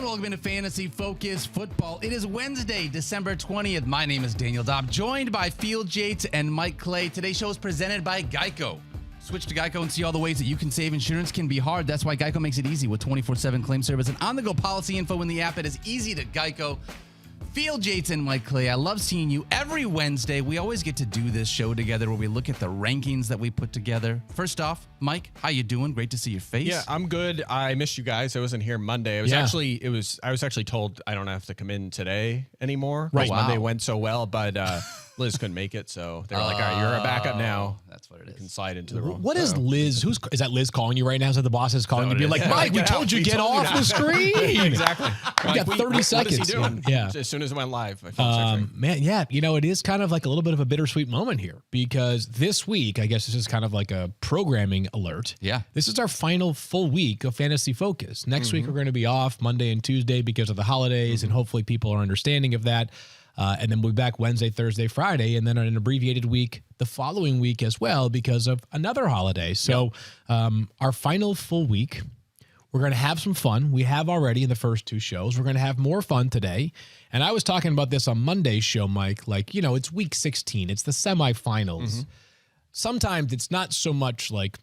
and welcome to Fantasy Focus Football. It is Wednesday, December 20th. My name is Daniel Dopp, joined by Yates and Mike Clay. Today's show is presented by Geico. Switch to Geico and see all the ways that you can save. Insurance can be hard. That's why Geico makes it easy with 24/7 claim service and on-the-go policy info in the app. It is easy to Geico. Yates and Mike Clay, I love seeing you every Wednesday. We always get to do this show together where we look at the rankings that we put together. First off, Mike, how you doing? Great to see your face. Yeah, I'm good. I missed you guys. I wasn't here Monday. I was actually told I don't have to come in today anymore. Right. Wow. Monday went so well, but Liz couldn't make it, so they're like, all right, you're a backup now. That's what it is. You can slide into the role. What is Liz? Is that Liz calling you right now? Is that the boss is calling you? Be like, Mike, we told you get off the screen. Exactly. You got 30 seconds. What is he doing? Yeah. As soon as it went live, I felt man, yeah. You know, it is kind of like a little bit of a bittersweet moment here because this week, I guess this is kind of like a programming alert. Yeah. This is our final full week of Fantasy Focus. Next week, we're going to be off Monday and Tuesday because of the holidays, and hopefully people are understanding of that. And then we'll be back Wednesday, Thursday, Friday, and then an abbreviated week the following week as well because of another holiday. So our final full week, we're going to have some fun. We have already in the first two shows. We're going to have more fun today. And I was talking about this on Monday's show, Mike, like, you know, it's week 16. It's the semifinals. Sometimes it's not so much like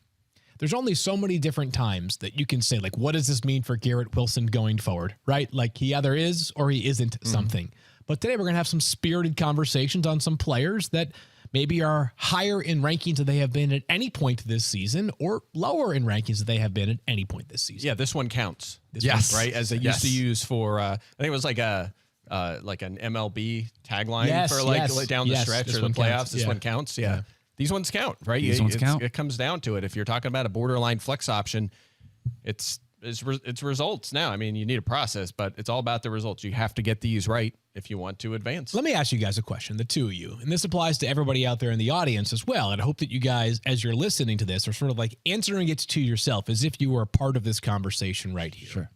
there's only so many different times that you can say, like, what does this mean for Garrett Wilson going forward, right? Like he either is or he isn't something. But today we're going to have some spirited conversations on some players that maybe are higher in rankings than they have been at any point this season or lower in rankings than they have been at any point this season. Yeah, this one counts. Yes. Right? As they used to use for, I think it was like an MLB tagline for like down the stretch or the playoffs. Counts. This one counts. Yeah. These ones count, right? These ones count. It comes down to it. If you're talking about a borderline flex option, it's results now. I mean, you need a process, but it's all about the results. You have to get these right if you want to advance. Let me ask you guys a question, the two of you, and this applies to everybody out there in the audience as well. And I hope that you guys, as you're listening to this, are sort of like answering it to yourself as if you were a part of this conversation right here. Sure.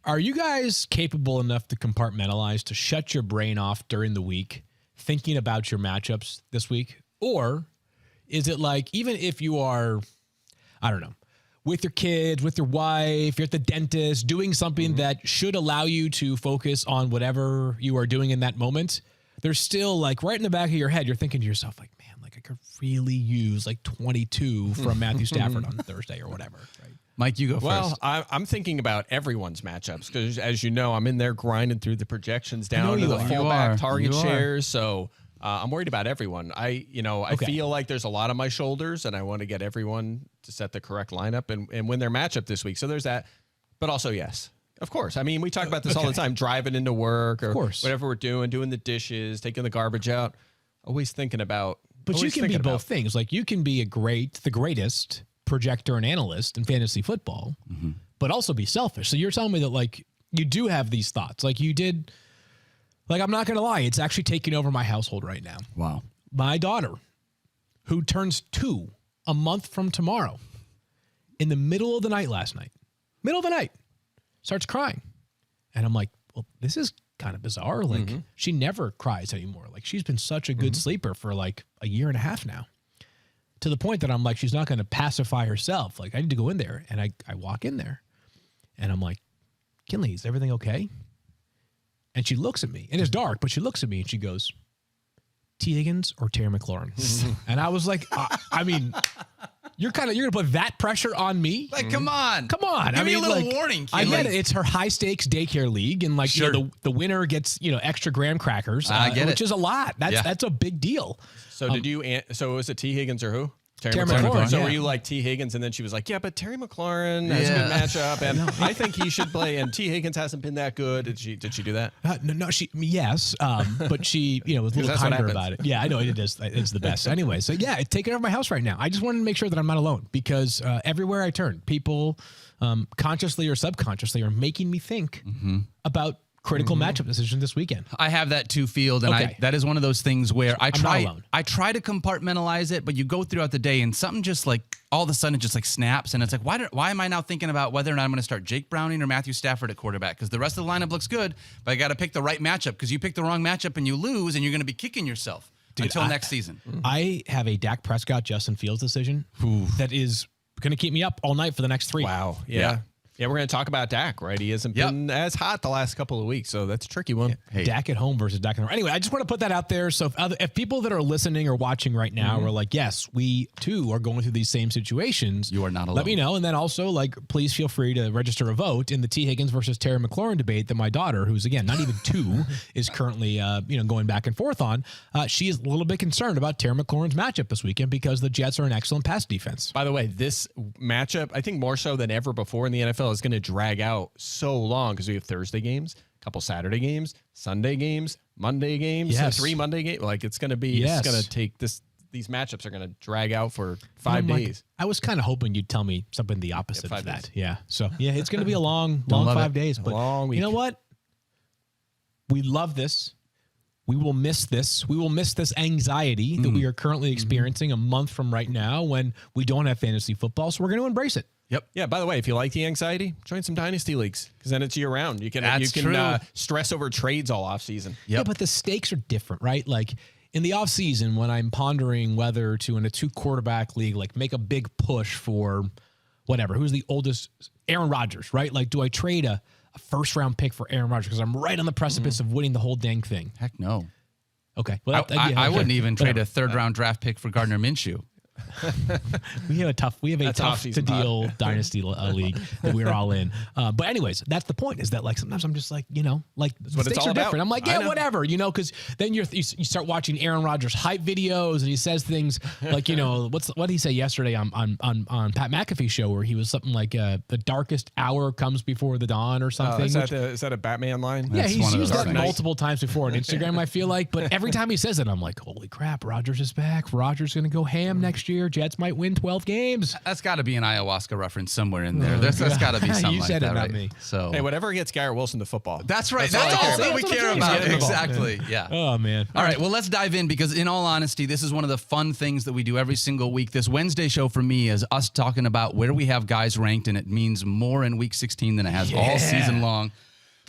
Are you guys capable enough to compartmentalize, to shut your brain off during the week, thinking about your matchups this week? Or is it like, even if you are, I don't know, with your kids, with your wife, you're at the dentist, doing something that should allow you to focus on whatever you are doing in that moment, there's still like right in the back of your head, you're thinking to yourself like, man, like I could really use like 22 from Matthew Stafford on Thursday or whatever. Right? Mike, you go first. Well, I'm thinking about every's matchups because, as you know, I'm in there grinding through the projections down to the fullback target shares. So I'm worried about everyone. I feel like there's a lot on my shoulders, and I want to get everyone to set the correct lineup and win their matchup this week. So there's that. But also, yes, of course. I mean, we talk about this all the time, driving into work or whatever we're doing the dishes, taking the garbage out, always thinking about. But you can be both things. Like you can be the greatest projector and analyst in fantasy football, but also be selfish. So you're telling me that like you do have these thoughts, like you did. Like, I'm not going to lie, it's actually taking over my household right now. Wow. My daughter, who turns 2 a month from tomorrow, in the middle of the night last night, starts crying. And I'm like, well, this is kind of bizarre. Like, she never cries anymore. Like, she's been such a good sleeper for like a year and a half now. To the point that I'm like, she's not going to pacify herself. Like, I need to go in there. And I walk in there. And I'm like, Kinley, is everything okay? And she looks at me, and it's dark, but she looks at me and she goes, T. Higgins or Terry McLaurin? And I was like, I mean, you're going to put that pressure on me? Like, come on. Come on. Give me a little warning, I get it. It's her high stakes daycare league. And like, you know, the winner gets, extra graham crackers, which is a lot. That's a big deal. So so was it T. Higgins or who? Terry McLaurin. So were you like T. Higgins, and then she was like, yeah, but Terry McLaurin has a good matchup, and I think he should play, and T. Higgins hasn't been that good. Did she do that? Yes, but she was a little kinder about it. Yeah, I know it is. It's the best. Anyway, so yeah, it's taking over my house right now. I just wanted to make sure that I'm not alone because everywhere I turn, people consciously or subconsciously are making me think about critical matchup decision this weekend. I have that too, Field, and that is one of those things where I try to compartmentalize it, but you go throughout the day and something just like all of a sudden it just like snaps, and it's like, why am I now thinking about whether or not I'm going to start Jake Browning or Matthew Stafford at quarterback? Because the rest of the lineup looks good, but I got to pick the right matchup because you pick the wrong matchup and you lose, and you're going to be kicking yourself until next season. I have a Dak Prescott, Justin Fields decision that is going to keep me up all night for the next 3. Wow. Yeah. Yeah, we're going to talk about Dak, right? He hasn't been as hot the last couple of weeks, so that's a tricky one. Hey. Dak at home versus Dak at home. Anyway, I just want to put that out there. So if people that are listening or watching right now are like, yes, we too are going through these same situations. You are not alone. Let me know. And then also, like, please feel free to register a vote in the T. Higgins versus Terry McLaurin debate that my daughter, who's, again, not even 2, is currently going back and forth on. She is a little bit concerned about Terry McLaurin's matchup this weekend because the Jets are an excellent pass defense. By the way, this matchup, I think more so than ever before in the NFL, is going to drag out so long because we have Thursday games, a couple Saturday games, Sunday games, Monday games, Yes. 3 Monday games. Like, it's going to be, it's going to take this. These matchups are going to drag out for 5 days. I was kind of hoping you'd tell me something the opposite of 5 that. days. Yeah. So, yeah, it's going to be a long 5 days. But long week. You know what? We love this. We will miss this. We will miss this anxiety that we are currently experiencing a month from right now when we don't have fantasy football. So we're going to embrace it. Yep. Yeah. By the way, if you like the anxiety, join some dynasty leagues because then it's year round. You can stress over trades all off season. Yep. Yeah, but the stakes are different, right? Like in the off season, when I'm pondering whether to in a 2 quarterback league, like make a big push for whatever. Who's the oldest? Aaron Rodgers, right? Like, do I trade a first round pick for Aaron Rodgers because I'm right on the precipice of winning the whole dang thing? Heck no. Okay. Well, I wouldn't even trade a 3rd round draft pick for Gardner Minshew. We have a tough to deal dynasty league that we're all in. But anyways, that's the point, is that like sometimes I'm just like, like the stakes are different. I'm like, yeah, whatever, because then you start watching Aaron Rodgers hype videos and he says things like, what did he say yesterday on Pat McAfee's show where he was something like the darkest hour comes before the dawn or something. Is that a Batman line? Yeah, he's used that multiple times before on Instagram, I feel like. But every time he says it, I'm like, holy crap, Rodgers is back. Rodgers going to go ham next year. Jets might win 12 games. That's got to be an ayahuasca reference somewhere in there. That's got to be something you said like it, that, not right? me. So, hey, whatever gets Garrett Wilson to football. That's right. That's all that we care about. Exactly. Yeah. Oh, man. All right. Well, let's dive in because, in all honesty, this is one of the fun things that we do every single week. This Wednesday show for me is us talking about where we have guys ranked, and it means more in Week 16 than it has all season long.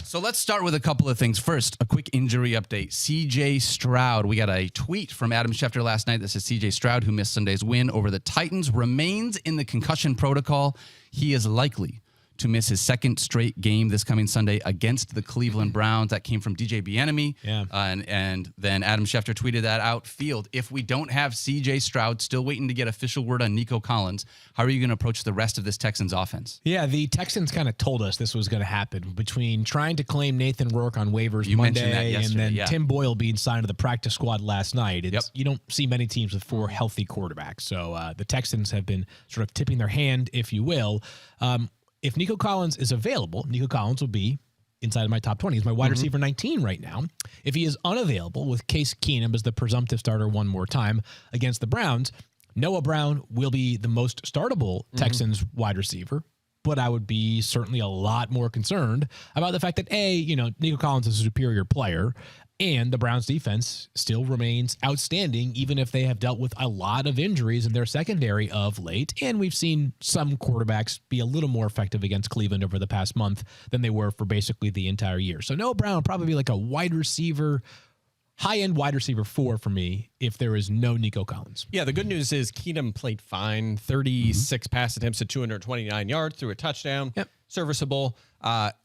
So let's start with a couple of things. First, a quick injury update. C.J. Stroud. We got a tweet from Adam Schefter last night that says C.J. Stroud, who missed Sunday's win over the Titans, remains in the concussion protocol. He is likely to miss his 2nd straight game this coming Sunday against the Cleveland Browns. That came from DJ Bieniemy. Yeah. And then Adam Schefter tweeted that out. Field, if we don't have C.J. Stroud, still waiting to get official word on Nico Collins, how are you going to approach the rest of this Texans offense? Yeah, the Texans kind of told us this was going to happen between trying to claim Nathan Rourke on waivers Monday and then Tim Boyle being signed to the practice squad last night. You don't see many teams with 4 healthy quarterbacks. So the Texans have been sort of tipping their hand, if you will. If Nico Collins is available, Nico Collins will be inside of my top 20. He's my wide receiver 19 right now. If he is unavailable, with Case Keenum as the presumptive starter one more time against the Browns, Noah Brown will be the most startable Texans wide receiver. But I would be certainly a lot more concerned about the fact that, Nico Collins is a superior player, and the Browns defense still remains outstanding, even if they have dealt with a lot of injuries in their secondary of late. And we've seen some quarterbacks be a little more effective against Cleveland over the past month than they were for basically the entire year. So Noah Brown will probably be like a high-end wide receiver 4 for me if there is no Nico Collins. Yeah, the good news is Keenum played fine. 36 pass attempts at 229 yards, threw a touchdown. Yep. Serviceable.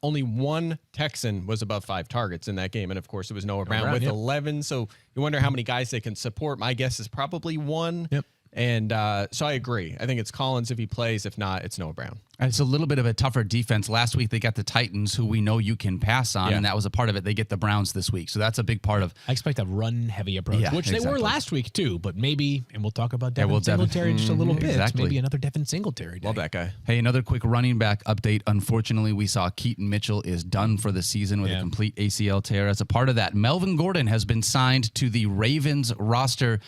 Only 1 Texan was above 5 targets in that game. And, of course, it was Noah Brown with 11. So you wonder how many guys they can support. My guess is probably 1. Yep. And so I agree. I think it's Collins if he plays. If not, it's Noah Brown. It's a little bit of a tougher defense. Last week, they got the Titans, who we know you can pass on, and that was a part of it. They get the Browns this week. So that's a big part of... I expect a run-heavy approach, which they were last week, too. But maybe, and we'll talk about Devin Singletary in just a little bit. Exactly. Maybe another Devin Singletary day. Love that guy. Hey, another quick running back update. Unfortunately, we saw Keaton Mitchell is done for the season with a complete ACL tear. As a part of that, Melvin Gordon has been signed to the Ravens roster.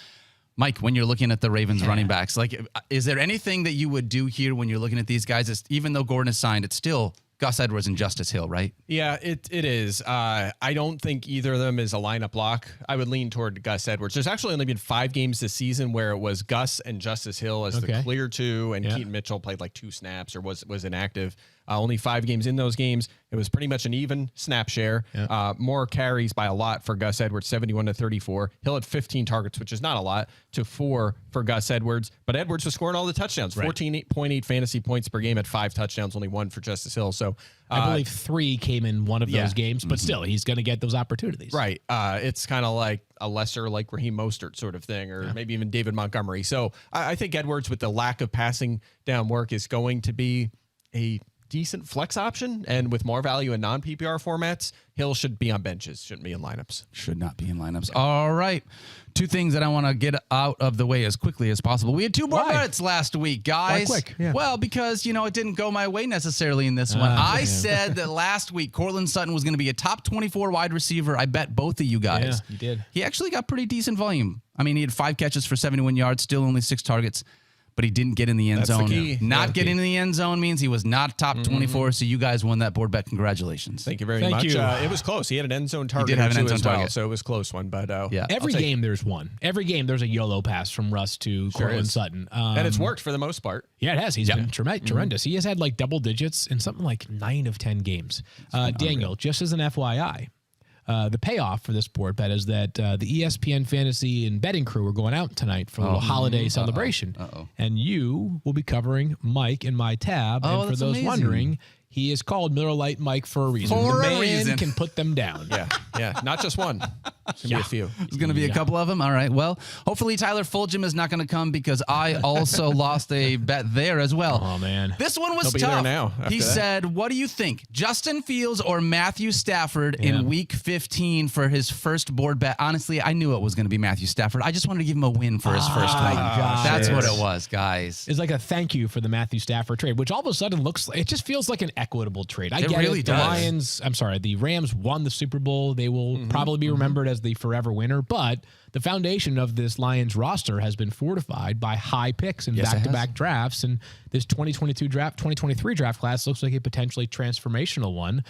Mike, when you're looking at the Ravens running backs, like, is there anything that you would do here when you're looking at these guys? Even though Gordon is signed, it's still Gus Edwards and Justice Hill, right? Yeah, it is. I don't think either of them is a lineup lock. I would lean toward Gus Edwards. There's actually only been 5 games this season where it was Gus and Justice Hill as the clear 2, and Keaton Mitchell played like 2 snaps or was inactive. Only 5 games in those games. It was pretty much an even snap share. Yeah. More carries by a lot for Gus Edwards, 71-34. Hill had 15 targets, which is not a lot, to 4 for Gus Edwards. But Edwards was scoring all the touchdowns, 14.8 fantasy points per game at 5 touchdowns, only 1 for Justice Hill. So I believe 3 came in one of those games, but still, he's going to get those opportunities. Right. It's kind of like a lesser like Raheem Mostert sort of thing, or maybe even David Montgomery. So I think Edwards, with the lack of passing down work, is going to be a decent flex option, and with more value in non-PPR formats, Hill should be on benches, shouldn't be in lineups. Should not be in lineups. All right. 2 things that I want to get out of the way as quickly as possible. We had 2 more bets last week, guys. Why quick? Yeah. Well, because, it didn't go my way necessarily in this one. I said that last week Courtland Sutton was going to be a top 24 wide receiver. I bet both of you guys. Yeah, you did. He actually got pretty decent volume. I mean, he had 5 catches for 71 yards, still only 6 targets. But he didn't get in the end zone. Not getting in the end zone means he was not top 24. So you guys won that board bet. Congratulations. Thank you very much. It was close. He had an end zone target. He did have an end zone target. So it was a close one. But every game there's one. Every game there's a YOLO pass from Russ to Courtland Sutton. And it's worked for the most part. Yeah, it has. He's been tremendous. He has had like double digits in something like 9 of 10 games. Daniel, just as an FYI, the payoff for this board bet is that the ESPN fantasy and betting crew are going out tonight for a little holiday celebration. And you will be covering Mike in my tab. And for those wondering, he is called Miller Lite Mike for a reason. The man can put them down. Yeah. Not just one. It's going to be a few. There's going to be a couple of them. All right. Well, hopefully Tyler Fulgham is not going to come because I also lost a bet there as well. Oh, man. This one was He'll tough. Be there now He said, what do you think? Justin Fields or Matthew Stafford in week 15 for his first board bet? Honestly, I knew it was going to be Matthew Stafford. I just wanted to give him a win for his first week. That's what it was, guys. It's like a thank you for the Matthew Stafford trade, which all of a sudden it just feels like an equitable trade. I get really it. does. The Rams won the Super Bowl. They will probably be remembered as the forever winner, but the foundation of this Lions roster has been fortified by high picks in back-to-back drafts, and this 2023 draft class looks like a potentially transformational one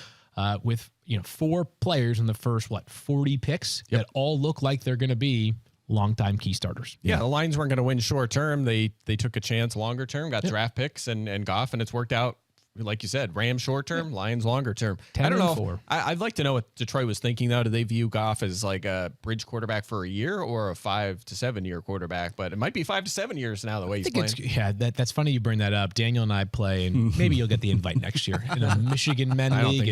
with 4 players in the first 40 picks that all look like they're going to be longtime key starters. Yeah, the Lions weren't going to win short term. They took a chance longer term, got draft picks and Goff, and it's worked out. Like you said, Rams short term, Lions longer term. I don't know. I'd like to know what Detroit was thinking, though. Do they view Goff as like a bridge quarterback for a year or a 5 to 7 year quarterback? But it might be 5 to 7 years now the way he's playing. That's funny you bring that up. Daniel and I play, and maybe you'll get the invite next year in a Michigan Men League.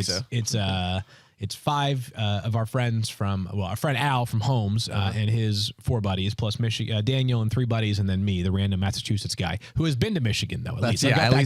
It's 5 of our friends our friend Al from Holmes and his 4 buddies, plus Michigan, Daniel and 3 buddies, and then me, the random Massachusetts guy who has been to Michigan, though. At least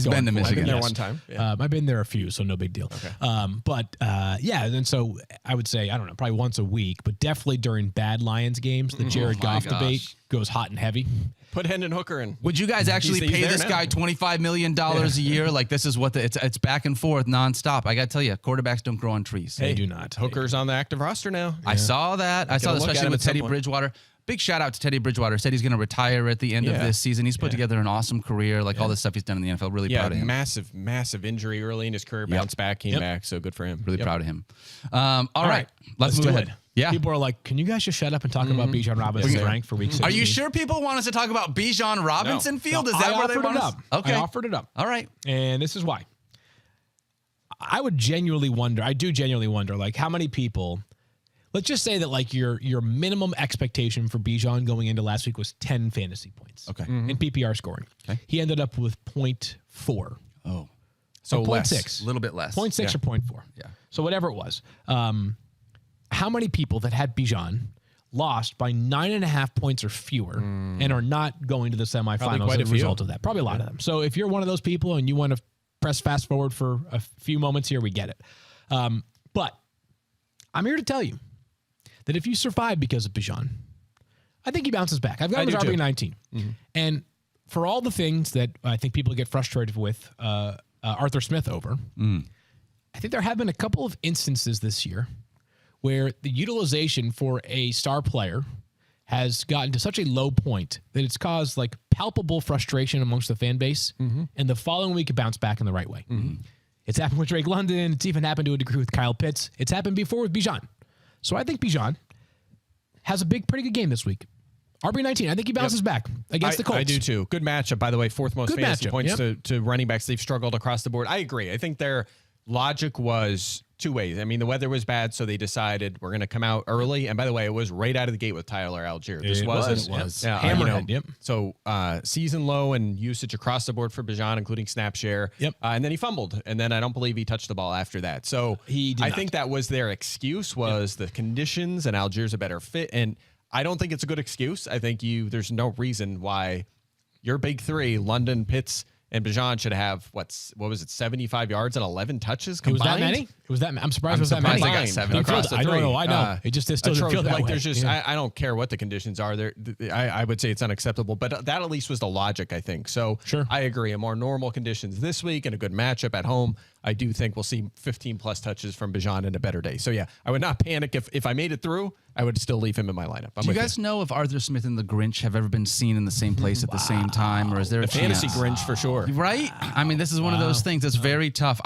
been to Michigan. I've been there one time. Yeah. I've been there a few, so no big deal. Okay. And so I would say, I don't know, probably once a week, but definitely during bad Lions games, the Jared Goff debate goes hot and heavy. Put Hendon Hooker in. Would you guys actually pay this guy $25 million a year? Like, this is what it's back and forth nonstop. I got to tell you, quarterbacks don't grow on trees. They do not. Hooker's on the active roster now. Yeah. I saw that. I saw that, especially with Teddy Bridgewater. Big shout out to Teddy Bridgewater. Said he's going to retire at the end of this season. He's put together an awesome career. All the stuff he's done in the NFL. Really proud of him. Massive injury early in his career. Bounced back, came back. So good for him. Really proud of him. All right. Let's move ahead. Yeah. People are like, can you guys just shut up and talk about Bijan Robinson's rank for week 16? Are you sure people want us to talk about Bijan Robinson Field? Is that where they want us? Okay. I offered it up. All right. And this is why. I do genuinely wonder, like, how many people, let's just say that, like, your minimum expectation for Bijan going into last week was 10 fantasy points. Okay. In PPR scoring. Okay. He ended up with 0.4. Oh. So 0.6. A little bit less. 0.6 or 0.4. Yeah. So whatever it was. How many people that had Bijan lost by 9.5 points or fewer and are not going to the semifinals as a result of that? Probably a lot of them. So if you're one of those people and you want to press fast forward for a few moments here, we get it. But I'm here to tell you that if you survive because of Bijan, I think he bounces back. I've got him as RB19. And for all the things that I think people get frustrated with Arthur Smith over, I think there have been a couple of instances this year where the utilization for a star player has gotten to such a low point that it's caused like palpable frustration amongst the fan base, and the following week it bounced back in the right way. It's happened with Drake London. It's even happened to a degree with Kyle Pitts. It's happened before with Bijan. So I think Bijan has a pretty good game this week. RB19. I think he bounces back against the Colts. I do too. Good matchup, by the way. Fourth most fantasy points to running backs. They've struggled across the board. I agree. I think their logic was two ways. I mean, the weather was bad, so they decided we're going to come out early. And by the way, it was right out of the gate with Tyler Algier. This wasn't. It was. Hammerhead. So season low and usage across the board for Bijan, including snap share. And then he fumbled. And then I don't believe he touched the ball after that. So I think that was their excuse was the conditions, and Algier's a better fit. And I don't think it's a good excuse. I think there's no reason why your big three, London, Pitts, and Bijan should have, what was it, 75 yards and 11 touches combined? It was that many? I'm surprised it was that many. They got 7 across the three. I know. It just still doesn't feel that way. There's just, I don't care what the conditions are. I would say it's unacceptable, but that at least was the logic, I think. So I agree. A more normal conditions this week and a good matchup at home, I do think we'll see 15-plus touches from Bijan in a better day. So, yeah, I would not panic. If I made it through, I would still leave him in my lineup. Do you guys know if Arthur Smith and the Grinch have ever been seen in the same place at the same time, or is there a fantasy Grinch for sure? Right? I mean, this is one of those things that's very tough.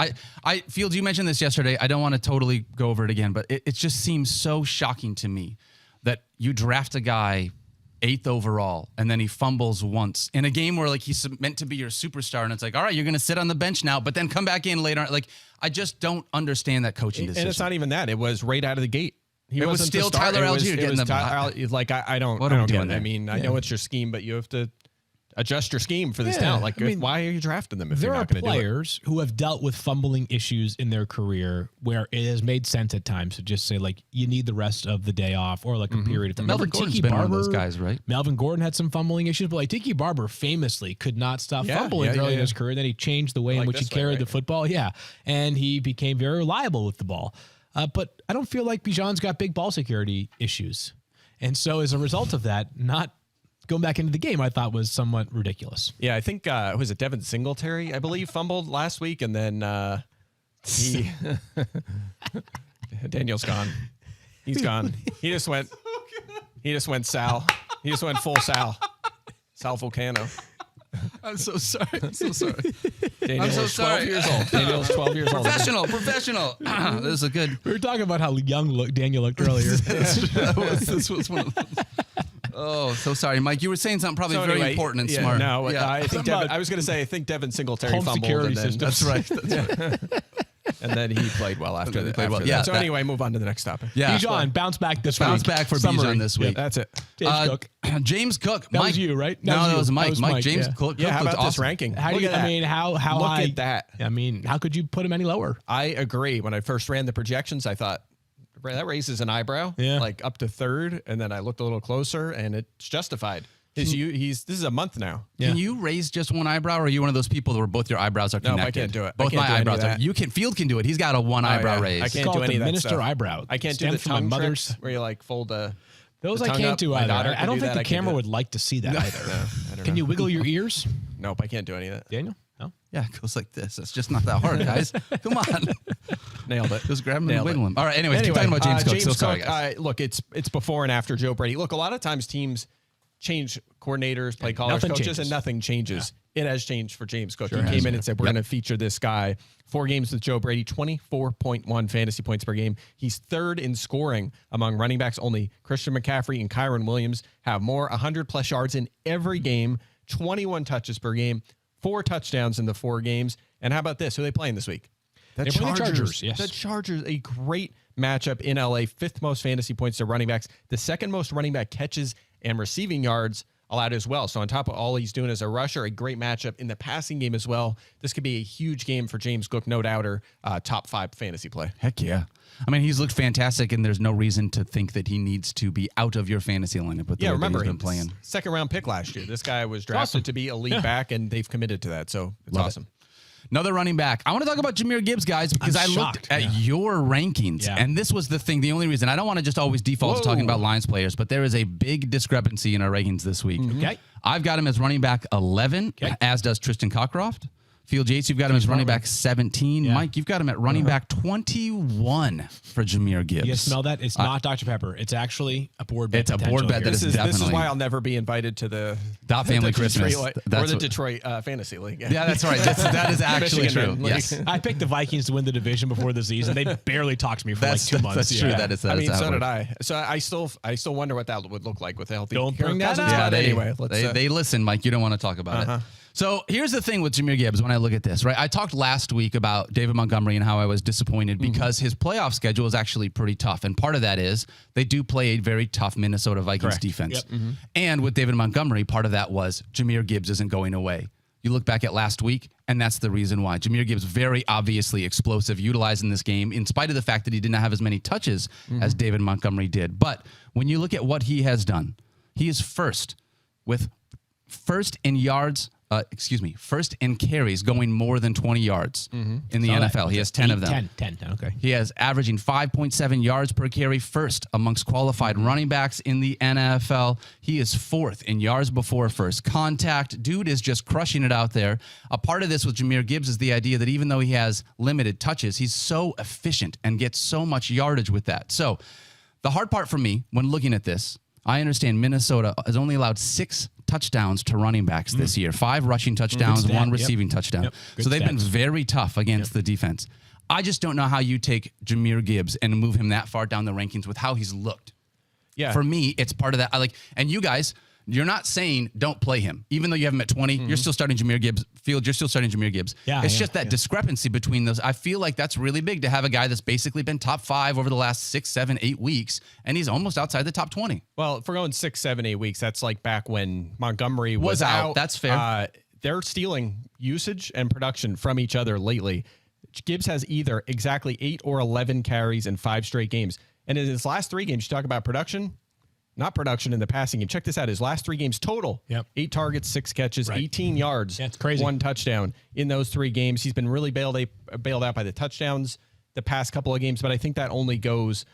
Fields, you mentioned this yesterday. I don't want to totally go over it again, but it just seems so shocking to me that you draft a guy 8th overall, and then he fumbles once in a game where like he's meant to be your superstar, and it's like, all right, you're going to sit on the bench now, but then come back in later. Like, I just don't understand that coaching decision. And it's not even that; it was right out of the gate. It was still Tyler Algier getting the I don't get it. I mean, I know it's your scheme, but you have to adjust your scheme for this talent. Like, why are you drafting them if you're not going to do it? There are players who have dealt with fumbling issues in their career where it has made sense at times to just say, like, you need the rest of the day off or like a period of time. Melvin Gordon's been one of those guys, right? Melvin Gordon had some fumbling issues, but like Tiki Barber famously could not stop fumbling early in his career. Then he changed the way in which he carried the football. Yeah. And he became very reliable with the ball. But I don't feel like Bijan's got big ball security issues. And so as a result of that, not going back into the game, I thought was somewhat ridiculous. Yeah, I think, was it Devin Singletary, I believe, fumbled last week, and then he Daniel's gone. He's gone. He just went Sal. He just went full Sal. Sal Volcano. I'm so sorry. Daniel's 12 years old. Daniel's 12 years old. Professional. This is a good. We were talking about how young Daniel looked earlier. This was one of those. Oh, so sorry, Mike. You were saying something probably very important and smart. No, I think I was going to say I think Devin Singletary fumbled. And then, that's right. And then he played well after that. Yeah. So anyway, move on to the next topic. Yeah, Bijan, bounce back this week. Bounce back for Bijan this week. Yeah, that's it. James Cook. James Cook. That was you, right? That was Mike. James Cook. Yeah, how about awesome. this ranking? How do you? I mean, how Look high? at that. I mean, how could you put him any lower? I agree. When I first ran the projections, I thought that raises an eyebrow, like up to 3rd, and then I looked a little closer, and it's justified. This is a month now. Can you raise just one eyebrow, or are you one of those people where both your eyebrows are connected? No, I can't do it. Both my eyebrows are. Field can do it. He's got a one eyebrow raise. I can't do any of that minister stuff. eyebrow. I can't do the tongue tricks where you like fold those I can't do either. I don't think the camera would like to see that either. Can you wiggle your ears? Nope, I can't do any of that. Daniel? No? Yeah, it goes like this. It's just not that hard, guys. Come on. Nailed it. Just grab him and wiggle him. All right, anyways, keep talking about James Cook. So sorry, guys. Look, it's before and after Joe Brady. Look, a lot of times teams change coordinators, play callers, coaches, and nothing changes. It has changed for James Cook. He came in and said, we're going to feature this guy. 4 games with Joe Brady, 24.1 fantasy points per game. He's 3rd in scoring among running backs. Only Christian McCaffrey and Kyron Williams have more 100-plus yards in every game, 21 touches per game, 4 touchdowns in the 4 games. And how about this? Who are they playing this week? The Chargers. Yes. The Chargers, a great matchup in LA. 5th most fantasy points to running backs. The 2nd most running back catches and receiving yards allowed as well. So on top of all he's doing as a rusher, a great matchup in the passing game as well. This could be a huge game for James Cook, no doubter. Top 5 fantasy play. Heck yeah. I mean, he's looked fantastic, and there's no reason to think that he needs to be out of your fantasy lineup. With remember, he's been playing. 2nd-round pick last year. This guy was drafted to be a lead back, and they've committed to that. So it's awesome. Another running back. I want to talk about Jahmyr Gibbs, guys, because I looked at your rankings, and this was the thing. The only reason I don't want to just always default to talking about Lions players, but there is a big discrepancy in our rankings this week. Okay, I've got him as running back 11, as does Tristan Cockcroft. Field Yates, you've got him as running back 17. Yeah. Mike, you've got him at running back 21 for Jahmyr Gibbs. You smell that? It's not Dr. Pepper. It's actually a board bet. It's a board bet that is definitely. This is why I'll never be invited to the Dopp family Christmas. Or the Detroit Fantasy League. Yeah, that's right. That is actually true. Yes. I picked the Vikings to win the division before the season. They barely talked to me for like 2 months. That's true. That is. I mean, so did I. So I still wonder what that would look like with a healthy. Don't bring that up. Yeah, anyway, they listen, Mike. You don't want to talk about it. So here's the thing with Jahmyr Gibbs when I look at this, right? I talked last week about David Montgomery and how I was disappointed because his playoff schedule is actually pretty tough. And part of that is they do play a very tough Minnesota Vikings defense. Yep. And with David Montgomery, part of that was Jahmyr Gibbs isn't going away. You look back at last week, and that's the reason why. Jahmyr Gibbs very obviously explosive, utilized in this game, in spite of the fact that he did not have as many touches as David Montgomery did. But when you look at what he has done, he is first in yards. First in carries going more than 20 yards in the NFL. He has 10 of them. 10, okay. He has averaging 5.7 yards per carry, first amongst qualified running backs in the NFL. He is fourth in yards before first contact. Dude is just crushing it out there. A part of this with Jahmyr Gibbs is the idea that even though he has limited touches, he's so efficient and gets so much yardage with that. So the hard part for me when looking at this, I understand Minnesota has only allowed 6 touchdowns to running backs this year. 5 rushing touchdowns, 1 receiving touchdown. So they've been very tough against the defense. I just don't know how you take Jahmyr Gibbs and move him that far down the rankings with how he's looked. Yeah. For me, it's part of that. And you guys, you're not saying don't play him. Even though you have him at 20, you're still starting Jahmyr Gibbs. Field, you're still starting Jahmyr Gibbs. Yeah, it's just that discrepancy between those. I feel like that's really big to have a guy that's basically been top 5 over the last 6, 7, 8 weeks, and he's almost outside the top 20. Well, if we're going 6, 7, 8 weeks, that's like back when Montgomery was out. That's fair. They're stealing usage and production from each other lately. Gibbs has either exactly 8 or 11 carries in 5 straight games. And in his last 3 games, you talk about production. Not production in the passing game. Check this out. His last 3 games total. 8 targets, 6 catches, 18 yards. That's crazy. 1 touchdown in those 3 games. He's been really bailed out by the touchdowns the past couple of games, but I think that only goes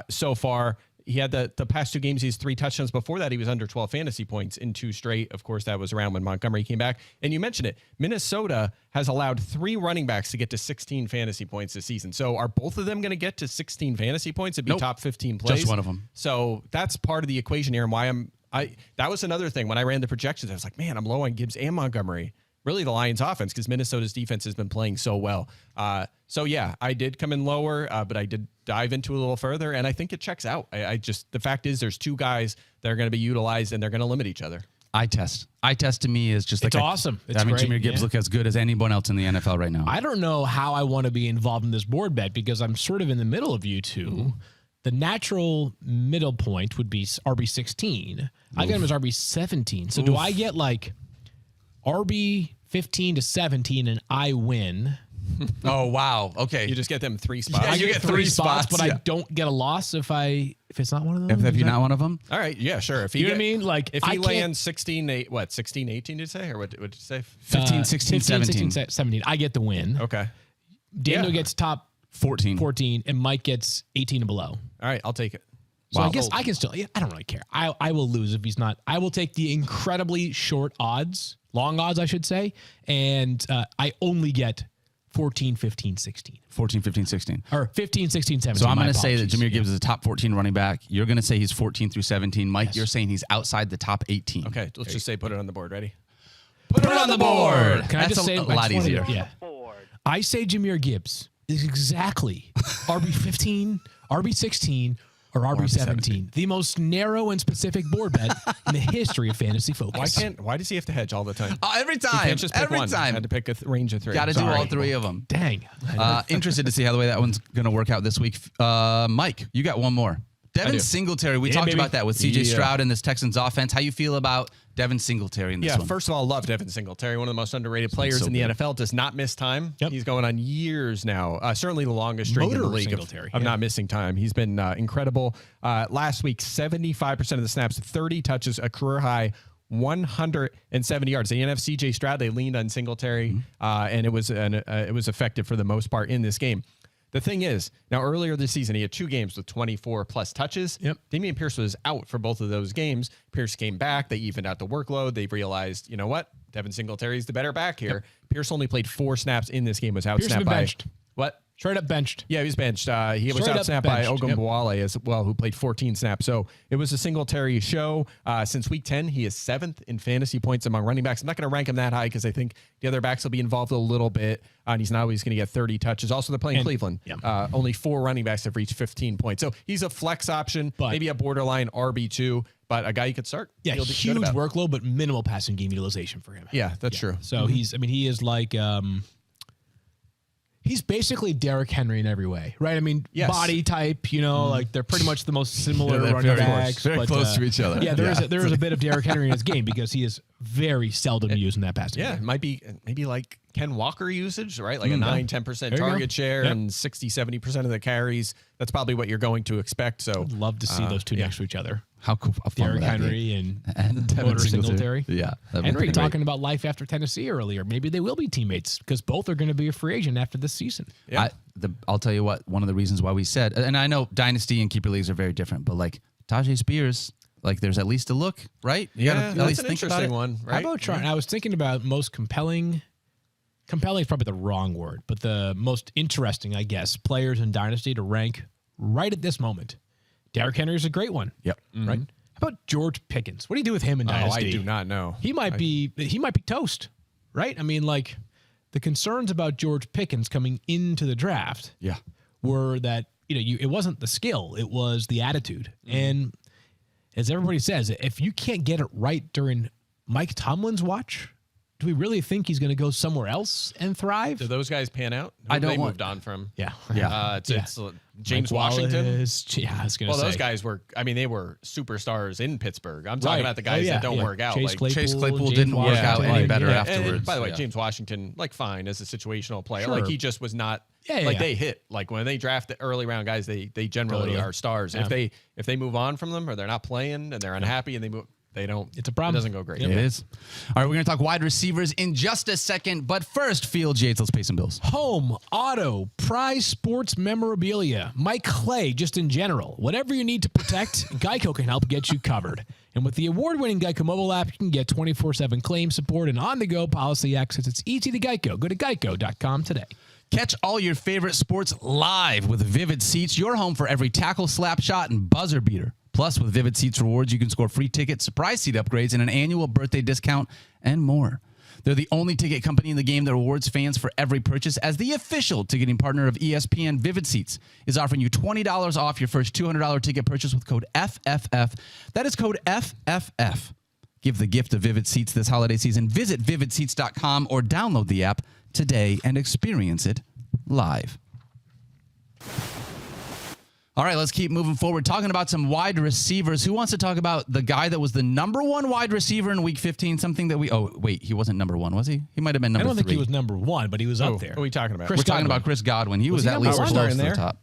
so far. He had the past 2 games, he has 3 touchdowns. Before that, he was under 12 fantasy points in 2 straight. Of course, that was around when Montgomery came back. And you mentioned it. Minnesota has allowed 3 running backs to get to 16 fantasy points this season. So are both of them going to get to 16 fantasy points and be top 15 plays? Just one of them. So that's part of the equation here and why that was another thing. When I ran the projections, I was like, man, I'm low on Gibbs and Montgomery. Really the Lions offense because Minnesota's defense has been playing so well. So yeah, I did come in lower, but I did dive into it a little further, and I think it checks out. The fact is there's 2 guys that are going to be utilized, and they're going to limit each other. Eye test to me is just like it's awesome. It's great. Jahmyr Gibbs look as good as anyone else in the NFL right now. I don't know how I want to be involved in this board bet because I'm sort of in the middle of you two. The natural middle point would be RB16. I got him as RB17. So do I get like RB 15 to 17 and I win? Oh, wow. Okay. You just get them 3 spots. Yeah, you get 3 spots, but I don't get a loss if it's not one of them. If you're not one of them? All right. Yeah, sure. If you know what I mean? Like if he lands 16, 18 did you say? Or what did you say? 15, 16, 17. 17. I get the win. Okay. Daniel gets top 14, and Mike gets 18 and below. All right. I'll take it. So I guess I can still, I don't really care. I will lose if he's not. I will take the incredibly short odds, long odds, I should say. And I only get 14, 15, 16. 14, 15, 16. Or 15, 16, 17. So I'm going to say that Jahmyr Gibbs is a top 14 running back. You're going to say he's 14 through 17. Mike, you're saying he's outside the top 18. Okay, let's just say put it on the board. Ready? Put it on the board. Can I just say a lot easier? Yeah. I say Jahmyr Gibbs is exactly RB15, RB16, or RB17, the most narrow and specific board bet in the history of Fantasy Focus. Why does he have to hedge all the time? Every time. He can't just pick every one. time. Had to pick a range of 3. Got to do all 3 of them. Dang. Interested to see how the way that one's going to work out this week. Mike, you got one more. Devin Singletary. We talked about that with CJ Stroud and this Texans offense. How you feel about Devin Singletary in this one? First of all, I love Devin Singletary, one of the most underrated players in the NFL. Does not miss time. He's going on years now. Certainly the longest streak in the league of not missing time. He's been incredible. Last week, 75% of the snaps, 30 touches, a career high 170 yards. They didn't have CJ Stroud. They leaned on Singletary, and it was effective for the most part in this game. The thing is, now earlier this season, he had 2 games with 24-plus touches. Yep. Dameon Pierce was out for both of those games. Pierce came back. They evened out the workload. They realized, you know what? Devin Singletary is the better back here. Yep. Pierce only played 4 snaps in this game, was outsnapped by... Benched. What? Straight up benched. Yeah, he was benched. He was outsnapped by Ogunbowale as well, who played 14 snaps. So it was a Singletary show. Since week 10, he is 7th in fantasy points among running backs. I'm not going to rank him that high because I think the other backs will be involved a little bit, and he's not always going to get 30 touches. Also, they're playing Cleveland. Yeah. Only 4 running backs have reached 15 points. So he's a flex option, maybe a borderline RB2, but a guy you could start. Yeah, huge workload, but minimal passing game utilization for him. Yeah, that's true. So he is like... he's basically Derrick Henry in every way, right? I mean, body type, like they're pretty much the most similar running backs. Very close to each other. Yeah, there is a bit of Derrick Henry in his game because he is very seldom used in that passing game. It might be maybe like Ken Walker usage, right? Like a 9-10% target share and 60-70% of the carries. That's probably what you're going to expect. So I'd love to see those two next to each other. How cool! Derrick Henry and Devin Singletary. Yeah, and we were talking about life after Tennessee earlier. Maybe they will be teammates because both are going to be a free agent after this season. Yeah. I'll tell you what. One of the reasons why we said, and I know dynasty and keeper leagues are very different, but like Tajay Spears, like there's at least a look, right? You gotta at least think about it. One, right? How about trying? I was thinking about most compelling. Compelling is probably the wrong word, but the most interesting, I guess, players in dynasty to rank right at this moment. Derrick Henry is a great one. Yep. Right. How about George Pickens? What do you do with him in dynasty? I do not know. He might be toast, right? I mean, like the concerns about George Pickens coming into the draft, were that it wasn't the skill, it was the attitude. And as everybody says, if you can't get it right during Mike Tomlin's watch, do we really think he's going to go somewhere else and thrive? Do those guys pan out? They moved on from. Yeah. It's James Mike Washington. Wallace, I was going to say. Those guys were, they were superstars in Pittsburgh. I'm talking about the guys that don't work out. Chase Claypool didn't work out any better afterwards. And by the way, James Washington, fine as a situational player. Sure. He just was not, they hit. Like when they draft early round guys, they generally are stars. Yeah. If they move on from them or they're not playing and they're unhappy and they move, they don't. It's a problem. It doesn't go great. It is. All right, we're going to talk wide receivers in just a second. But first, Field Yates, let's pay some bills. Home, auto, prize sports memorabilia, Mike Clay, just in general. Whatever you need to protect, Geico can help get you covered. And with the award-winning Geico mobile app, you can get 24/7 claim support and on-the-go policy access. It's easy to Geico. Go to geico.com today. Catch all your favorite sports live with Vivid Seats, your home for every tackle, slap shot, and buzzer beater. Plus, with Vivid Seats rewards, you can score free tickets, surprise seat upgrades, and an annual birthday discount, and more. They're the only ticket company in the game that rewards fans for every purchase. As the official ticketing partner of ESPN, Vivid Seats is offering you $20 off your first $200 ticket purchase with code FFF. That is code FFF. Give the gift of Vivid Seats this holiday season. Visit vividseats.com or download the app today and experience it live. All right, let's keep moving forward. Talking about some wide receivers. Who wants to talk about the guy that was the number 1 wide receiver in Week 15? Something that he wasn't number 1, was he? He might have been number 3. I don't think he was number 1, but he was up there. What are we talking about? We're talking about Chris Godwin. He was at least close to the top.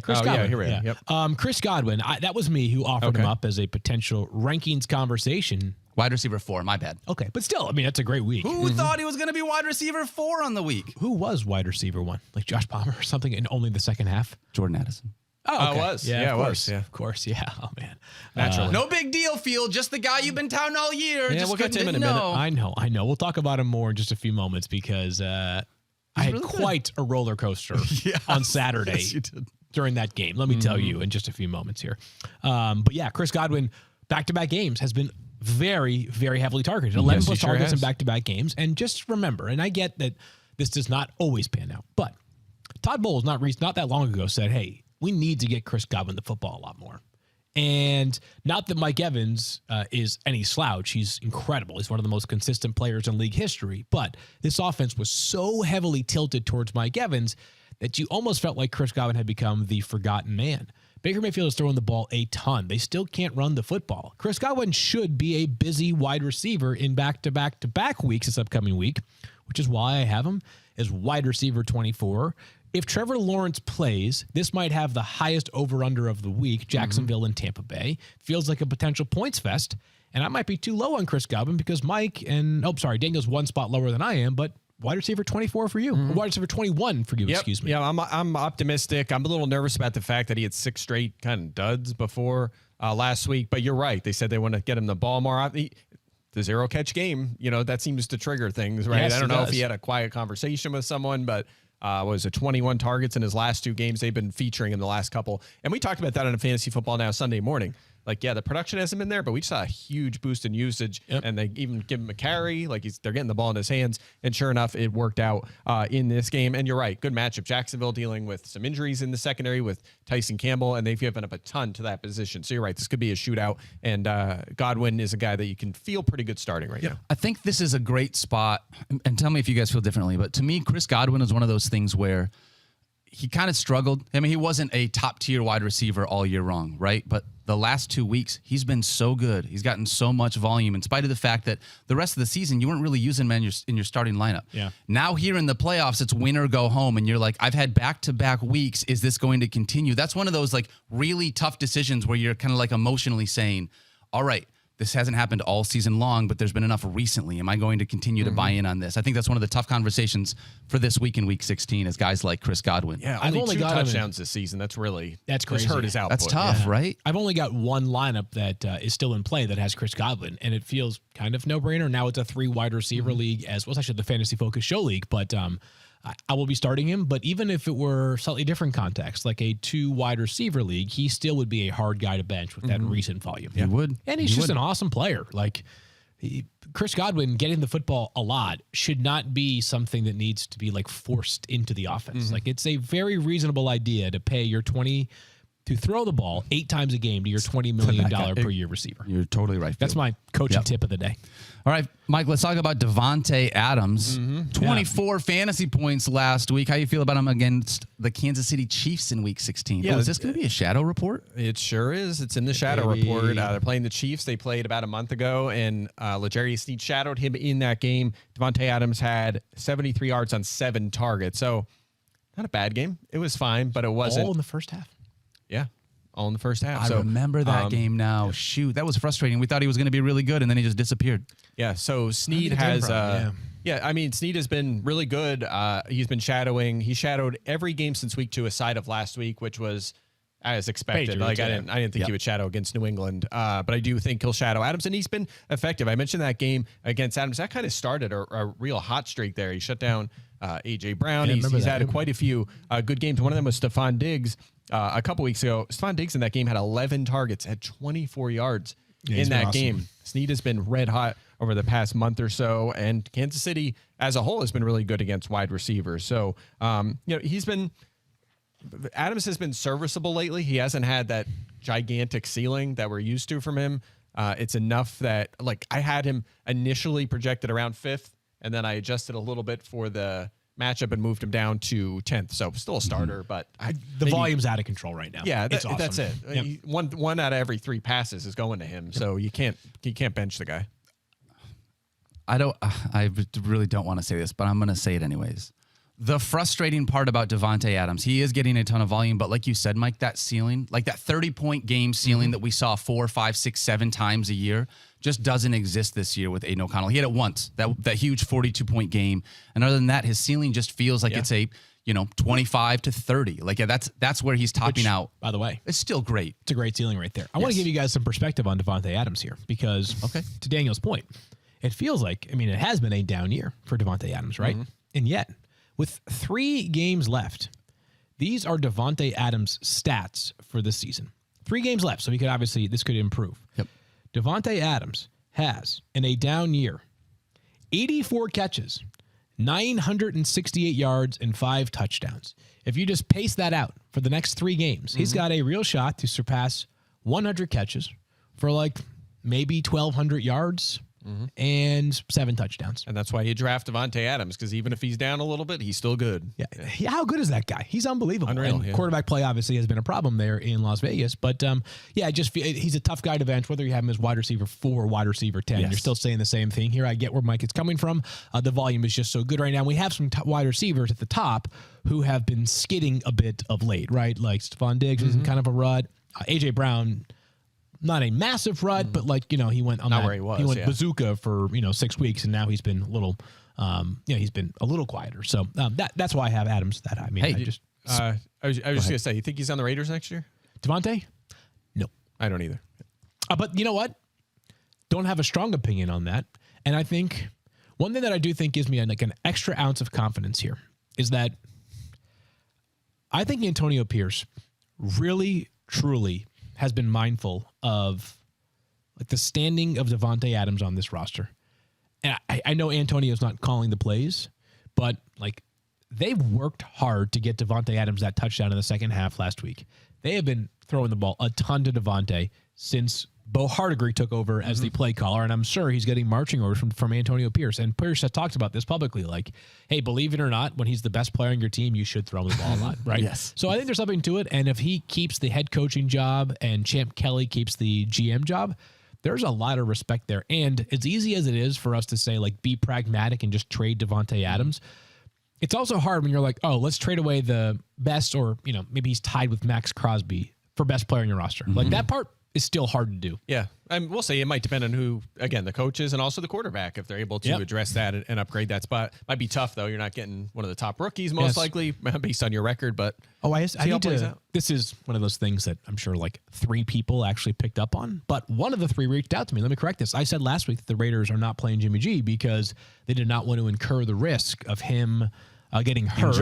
Chris Godwin. Here we are. Yep. Chris Godwin. That was me who offered him up as a potential rankings conversation. Wide receiver 4, my bad. Okay, but still, that's a great week. Who thought he was going to be wide receiver 4 on the week? Who was wide receiver 1? Like Josh Palmer or something in only the second half? Jordan Addison. Oh, okay. It was. Yeah, it was. Yeah. Of course. Yeah. Oh, man. Naturally. No big deal, Field. Just the guy you've been touting all year. Yeah, just we'll get to him in a minute. I know. We'll talk about him more in just a few moments because I had really quite a roller coaster on Saturday. Yes, you did. During that game. Let me tell you in just a few moments here. But yeah, Chris Godwin, back-to-back games, has been very, very heavily targeted. 11 plus targets in back-to-back games. And just remember, and I get that this does not always pan out, but Todd Bowles not that long ago said, hey, we need to get Chris Godwin the football a lot more. And not that Mike Evans is any slouch. He's incredible. He's one of the most consistent players in league history. But this offense was so heavily tilted towards Mike Evans that you almost felt like Chris Godwin had become the forgotten man. Baker Mayfield is throwing the ball a ton. They still can't run the football. Chris Godwin should be a busy wide receiver in back-to-back-to-back weeks this upcoming week, which is why I have him as wide receiver 24. If Trevor Lawrence plays, this might have the highest over-under of the week, Jacksonville and Tampa Bay. Feels like a potential points fest, and I might be too low on Chris Godwin because Daniel's one spot lower than I am, but wide receiver 24 for you, or wide receiver 21 for you, excuse me. Yeah, I'm optimistic. I'm a little nervous about the fact that he had 6 straight kind of duds before last week, but you're right. They said they want to get him the ball more. The 0-catch game, that seems to trigger things, right? Yes, I don't know if he had a quiet conversation with someone, but was it 21 targets in his last 2 games? They've been featuring in the last couple. And we talked about that on a Fantasy Football Now Sunday morning. Like, yeah, the production hasn't been there, but we saw a huge boost in usage, and they even give him a carry. Like, they're getting the ball in his hands, and sure enough, it worked out in this game. And you're right, good matchup. Jacksonville dealing with some injuries in the secondary with Tyson Campbell, and they've given up a ton to that position. So you're right, this could be a shootout, and Godwin is a guy that you can feel pretty good starting right now. I think this is a great spot, and tell me if you guys feel differently, but to me, Chris Godwin is one of those things where he kind of struggled. I mean, he wasn't a top-tier wide receiver all year long, right? But the last 2 weeks, he's been so good. He's gotten so much volume in spite of the fact that the rest of the season, you weren't really using him in your starting lineup. Yeah. Now here in the playoffs, it's win or go home, and you're like, I've had back-to-back weeks. Is this going to continue? That's one of those like really tough decisions where you're kind of like emotionally saying, all right, this hasn't happened all season long, but there's been enough recently. Am I going to continue to buy in on this? I think that's one of the tough conversations for this week in Week 16 is guys like Chris Godwin. Yeah, only 2 touchdowns this season. That's crazy. Hurt his output. That's tough, right? I've only got one lineup that is still in play that has Chris Godwin, and it feels kind of no-brainer. Now it's a 3 wide receiver league as well. It's actually the Fantasy Focus Show League, but I will be starting him. But even if it were slightly different context, like a 2 wide receiver league, he still would be a hard guy to bench with that recent volume. He would. And he's just an awesome player. Like Chris Godwin getting the football a lot should not be something that needs to be like forced into the offense. Like it's a very reasonable idea to pay your 20 to throw the ball 8 times a game to your $20 million per year receiver. You're totally right. That's my coaching tip of the day. All right, Mike, let's talk about Davante Adams. 24 fantasy points last week. How you feel about him against the Kansas City Chiefs in Week 16? Yeah, is this going to be a shadow report? It sure is. It's in the shadow report. They're playing the Chiefs. They played about a month ago, and L'Jarius Sneed shadowed him in that game. Davante Adams had 73 yards on 7 targets. So not a bad game. It was fine, but it wasn't. All in the first half. Yeah, all in the first half. I remember that game now. Shoot, that was frustrating. We thought he was going to be really good, and then he just disappeared. Yeah, so Sneed has... I mean, Sneed has been really good. He's been shadowing. He shadowed every game since week 2 aside of last week, which was as expected. Patriots, I didn't think he would shadow against New England, but I do think he'll shadow Adams, and he's been effective. I mentioned that game against Adams. That kind of started a real hot streak there. He shut down A.J. Brown. He's had quite a few good games. One of them was Stephon Diggs a couple weeks ago. Stephon Diggs in that game had 11 targets, had 24 yards in that game. Sneed has been red hot over the past month or so, and Kansas City as a whole has been really good against wide receivers. So, Adams has been serviceable lately. He hasn't had that gigantic ceiling that we're used to from him. It's enough that, like, I had him initially projected around 5th, and then I adjusted a little bit for the matchup and moved him down to 10th. So still a starter, but the volume's out of contral right now. Yeah, it's awesome. That's it. Yep. One out of every 3 passes is going to him. So you can't bench the guy. I really don't want to say this, but I'm going to say it anyways. The frustrating part about Davante Adams, he is getting a ton of volume, but like you said, Mike, that ceiling, like that 30-point game ceiling that we saw 4, 5, 6, 7 times a year just doesn't exist this year with Aiden O'Connell. He had it once, that huge 42-point game. And other than that, his ceiling just feels like it's a 25 to 30. Like, that's where he's topping out. By the way, it's still great. It's a great ceiling right there. I want to give you guys some perspective on Davante Adams here because, to Daniel's point, it feels like, it has been a down year for Davante Adams, right? And yet, with 3 games left, these are Davante Adams' stats for this season. 3 games left, so this could improve. Yep. Davante Adams has, in a down year, 84 catches, 968 yards, and 5 touchdowns. If you just pace that out for the next 3 games, he's got a real shot to surpass 100 catches for like maybe 1,200 yards and 7 touchdowns. And that's why you draft Davante Adams, because even if he's down a little bit, he's still good. Yeah. How good is that guy? He's unbelievable. Unreal, and quarterback play obviously has been a problem there in Las Vegas. But I just feel he's a tough guy to bench, whether you have him as wide receiver 4 or wide receiver 10. You're still saying the same thing here. I get where Mike is coming from. The volume is just so good right now. We have some wide receivers at the top who have been skidding a bit of late, right? Like Stephon Diggs is in kind of a rut. A.J. Brown not a massive rut, but like, he went on not where he was. He went bazooka for 6 weeks, and now he's been a little, he's been a little quieter. So that's why I have Adams that high. I mean, I was just gonna say, you think he's on the Raiders next year? Davante? No, I don't either. But you know what? Don't have a strong opinion on that. And I think one thing that I do think gives me like an extra ounce of confidence here is that I think Antonio Pierce really, truly has been mindful of like the standing of Davante Adams on this roster. And I know Antonio's not calling the plays, but like they've worked hard to get Davante Adams that touchdown in the second half last week. They have been throwing the ball a ton to Davante since Bo Hardigree took over as the play caller, and I'm sure he's getting marching orders from Antonio Pierce. And Pierce has talked about this publicly, like, hey, believe it or not, when he's the best player on your team, you should throw him the ball a lot, right? Yes. So I think there's something to it, and if he keeps the head coaching job and Champ Kelly keeps the GM job, there's a lot of respect there. And as easy as it is for us to say, like, be pragmatic and just trade Davante Adams, it's also hard when you're like, oh, let's trade away the best, or, maybe he's tied with Max Crosby for best player in your roster. Like, that part is still hard to do. Yeah. We'll say it might depend on who, again, the coaches and also the quarterback, if they're able to address that and upgrade that spot. Might be tough, though. You're not getting one of the top rookies, most likely, based on your record. But I need to. This is one of those things that I'm sure like 3 people actually picked up on. But one of the 3 reached out to me. Let me correct this. I said last week that the Raiders are not playing Jimmy G because they did not want to incur the risk of him getting hurt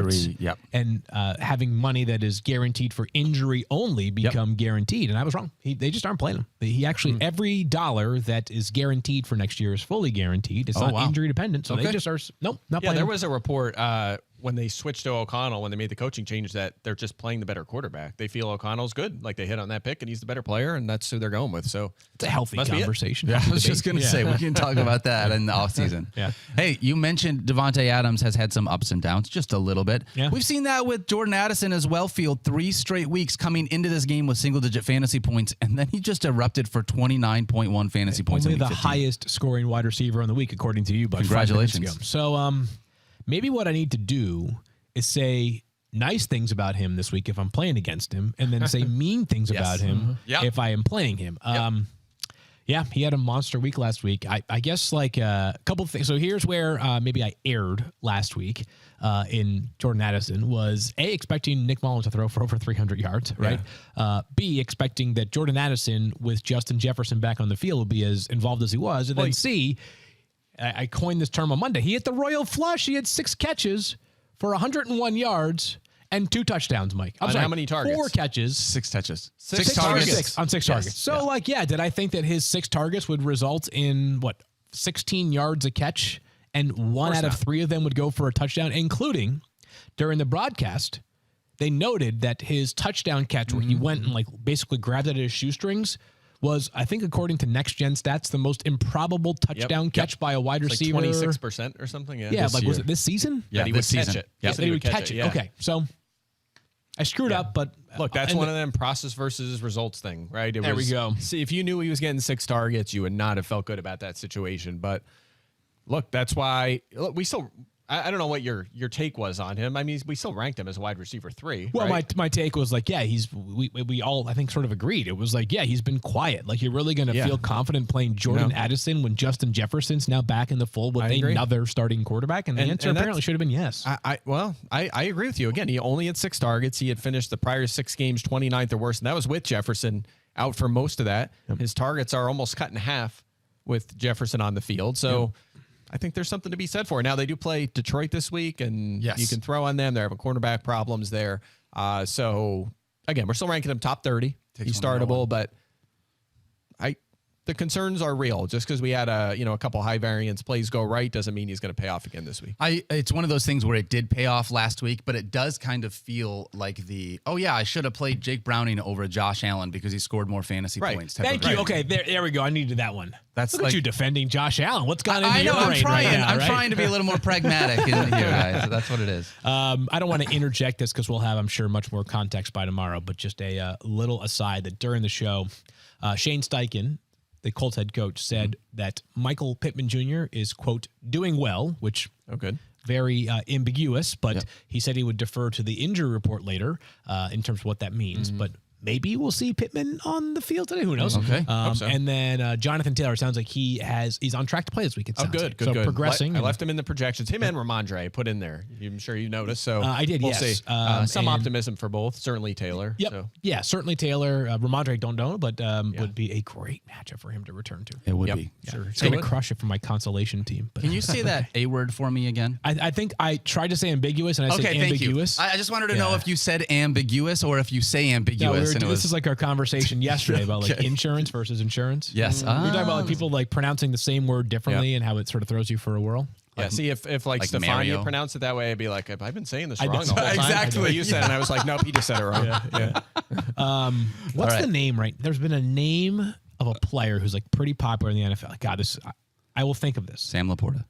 and having money that is guaranteed for injury only become guaranteed. And I was wrong. They just aren't playing him. He actually, every dollar that is guaranteed for next year is fully guaranteed. It's not injury dependent. So they just are, not playing there him. was a report when they switched to O'Connell, when they made the coaching change, that they're just playing the better quarterback. They feel O'Connell's good. Like they hit on that pick and he's the better player, and that's who they're going with. So it's a healthy conversation. I was just going to say, we can talk about that in the offseason. Hey, you mentioned Davante Adams has had some ups and downs, just a little bit. Yeah. We've seen that with Jordan Addison as well, Field. 3 straight weeks coming into this game with single-digit fantasy points, and then he just erupted for 29.1 fantasy points. Only the highest scoring wide receiver on the week, according to you, but congratulations. So maybe what I need to do is say nice things about him this week if I'm playing against him, and then say mean things about him if I am playing him. He had a monster week last week. I guess like a couple of things. So here's where maybe I erred last week in Jordan Addison was A, expecting Nick Mullins to throw for over 300 yards, right? B, expecting that Jordan Addison with Justin Jefferson back on the field would be as involved as he was. And then C, I coined this term on Monday. He hit the royal flush. He had 6 catches for 101 yards and 2 touchdowns, Mike. I'm sorry, how many targets? 4 catches. 6 touches. 6 targets. On 6 targets. So, did I think that his 6 targets would result in, 16 yards a catch, and 1 out of 3 of them would go for a touchdown, including, during the broadcast, they noted that his touchdown catch where he went and, basically grabbed it at his shoestrings was, I think, according to Next Gen Stats, the most improbable touchdown catch by a wide receiver. 26% or something. Was it this season? Yeah, he would catch it. Yeah, he would catch it. Okay, so I screwed up, but look, that's one of them process versus results thing, right? There we go. See, if you knew he was getting 6 targets, you would not have felt good about that situation. But look, that's why we still. I don't know what your take was on him. I mean, we still ranked him as a wide receiver 3. Well, right? my take was we all I think sort of agreed. It was he's been quiet. Like, you're really going to feel confident playing Jordan Addison when Justin Jefferson's now back in the fold with another starting quarterback? And the answer apparently should have been yes. I agree with you. Again, he only had 6 targets. He had finished the prior 6 games 29th or worse, and that was with Jefferson out for most of that. His targets are almost cut in half with Jefferson on the field. So. I think there's something to be said for it. Now, they do play Detroit this week, and you can throw on them. They're having cornerback problems there. So, again, we're still ranking him top 30. He's startable, but the concerns are real. Just because we had a couple high variance plays go right doesn't mean he's going to pay off again this week. It's one of those things where it did pay off last week, but it does kind of feel like I should have played Jake Browning over Josh Allen because he scored more fantasy points. Thank you. Okay, there we go. I needed that one. Look at you defending Josh Allen. What's gone into your brain right now? I'm trying to be a little more pragmatic in here, guys. So that's what it is. I don't want to interject this because we'll have, I'm sure, much more context by tomorrow, but just a little aside that during the show, Shane Steichen, the Colts head coach, said that Michael Pittman Jr. is, quote, doing well, which very ambiguous, but he said he would defer to the injury report later in terms of what that means. But Maybe we'll see Pittman on the field today. Who knows? Okay. Hope so. And then Jonathan Taylor sounds like he's on track to play this week. It sounds good, like. good, so good. progressing. I left him in the projections. Him and Ramondre put in there. I'm sure you noticed. So I did. We'll yes. see. Some optimism for both. Certainly Taylor. Yep. So. Yeah. Certainly Taylor. Ramondre don't know, but would be a great matchup for him to return to. It would be. Sure. It's going to crush it for my consolation team. But Can you say that A word for me again? I think I tried to say ambiguous, and I said ambiguous. Thank you. I just wanted to know if you said ambiguous or if you say ambiguous. This is like our conversation yesterday about like insurance versus insurance. Yes. We were talking about like people like pronouncing the same word differently and how it sort of throws you for a whirl. Yeah, see, if like Stefania Mario. pronounced it that way, I'd be like, have I been saying this wrong the whole time? Exactly. You said it, and I was like, nope, he just said it wrong. What's the name, right? There's been a name of a player who's like pretty popular in the NFL. God, I will think of this. Sam Laporta.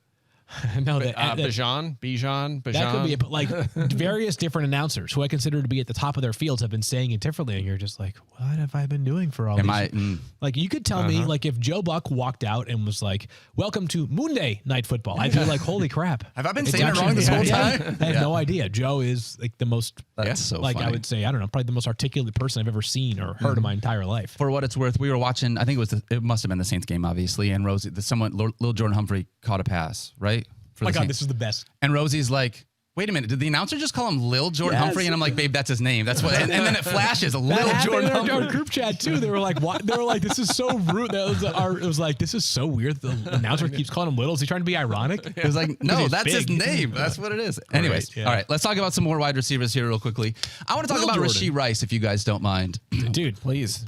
No, Bijan. That could be it, but like various different announcers who I consider to be at the top of their fields have been saying it differently, and you're just like, what have I been doing for all these? Like you could tell me, like if Joe Buck walked out and was like, "Welcome to Monday Night Football," I'd be like, "Holy crap! Have I been saying it wrong this whole time?" I have no idea. Joe is like the most, That's so like funny. I would say, I don't know, probably the most articulate person I've ever seen or heard in my entire life. For what it's worth, we were watching. I think it must have been the Saints game, obviously. And Rosie, Lil Jordan Humphrey caught a pass, right? Oh my God, this is the best. And Rosie's like, wait a minute, did the announcer just call him Lil Jordan Humphrey? And I'm like, babe, that's his name. That's what. And then it flashes, Lil Jordan Humphrey. Our group chat too. They were like, what? They were like, this is so rude. It was like, this is so weird. The announcer keeps calling him Little. Is he trying to be ironic? It was like, no, that's his big. name. That's what it is. Anyways, all right, let's talk about some more wide receivers here real quickly. I want to talk about Rashee Rice, if you guys don't mind. Dude, please,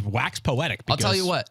wax poetic. I'll tell you what.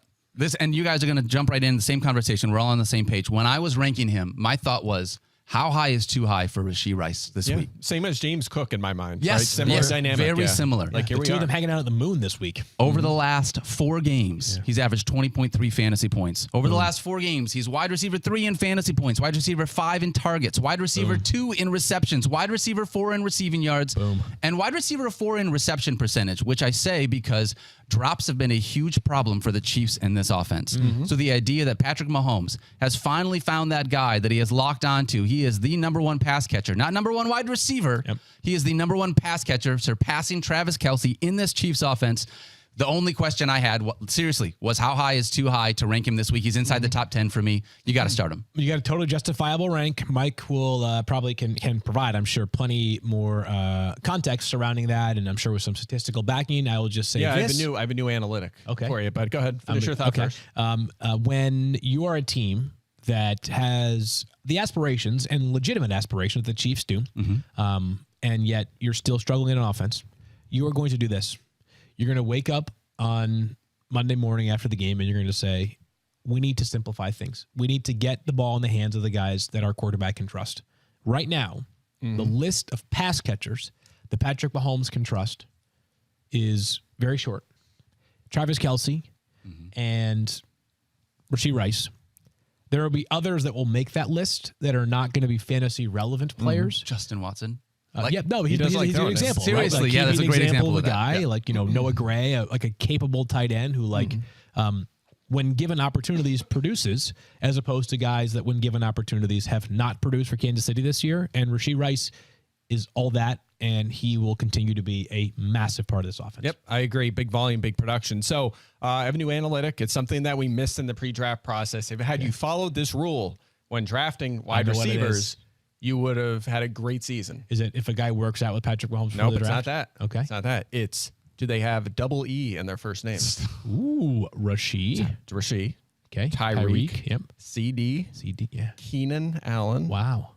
And you guys are going to jump right in the same conversation. We're all on the same page. When I was ranking him, my thought was, how high is too high for Rashee Rice this week? Same as James Cook in my mind. Yes, right? Similar dynamic. Very similar. Like here we are. Two of them hanging out at the moon this week. Over the last 4 games, he's averaged 20.3 fantasy points. Over the last 4 games, he's wide receiver 3 in fantasy points, wide receiver 5 in targets, wide receiver 2 in receptions, wide receiver 4 in receiving yards, and wide receiver 4 in reception percentage, which I say because drops have been a huge problem for the Chiefs in this offense. So the idea that Patrick Mahomes has finally found that guy that he has locked onto, he is the number 1 pass catcher, not number 1 wide receiver. He is the number 1 pass catcher, surpassing Travis Kelce in this Chiefs offense. The only question I had, seriously, was how high is too high to rank him this week? He's inside the top 10 for me. You got to start him. You got a totally justifiable rank. Mike will probably can provide, I'm sure, plenty more context surrounding that, and I'm sure with some statistical backing. I will just say this. I have a new analytic for you, but go ahead. Finish your thought first. When you are a team that has the aspirations and legitimate aspirations that the Chiefs do, and yet you're still struggling in offense, you are going to do this. You're going to wake up on Monday morning after the game and you're going to say, we need to simplify things. We need to get the ball in the hands of the guys that our quarterback can trust. Right now, the list of pass catchers that Patrick Mahomes can trust is very short. Travis Kelce and Rashee Rice. There will be others that will make that list that are not going to be fantasy relevant players. Justin Watson. He's an example. Seriously, right? that's a great example of a guy like Noah Gray, like a capable tight end who when given opportunities produces, as opposed to guys that when given opportunities have not produced for Kansas City this year. And Rashee Rice is all that, and he will continue to be a massive part of this offense. Yep, I agree. Big volume, big production. So I have a new analytic. It's something that we missed in the pre-draft process. Had you followed this rule when drafting wide receivers, you would have had a great season. Is it if a guy works out with Patrick Mahomes? No, it's not that. Okay. It's not that. It's, do they have double E in their first name? Ooh, Rashee. Rashee. Okay. Tyreek. Yep. CD. Yeah. Keenan Allen. Wow.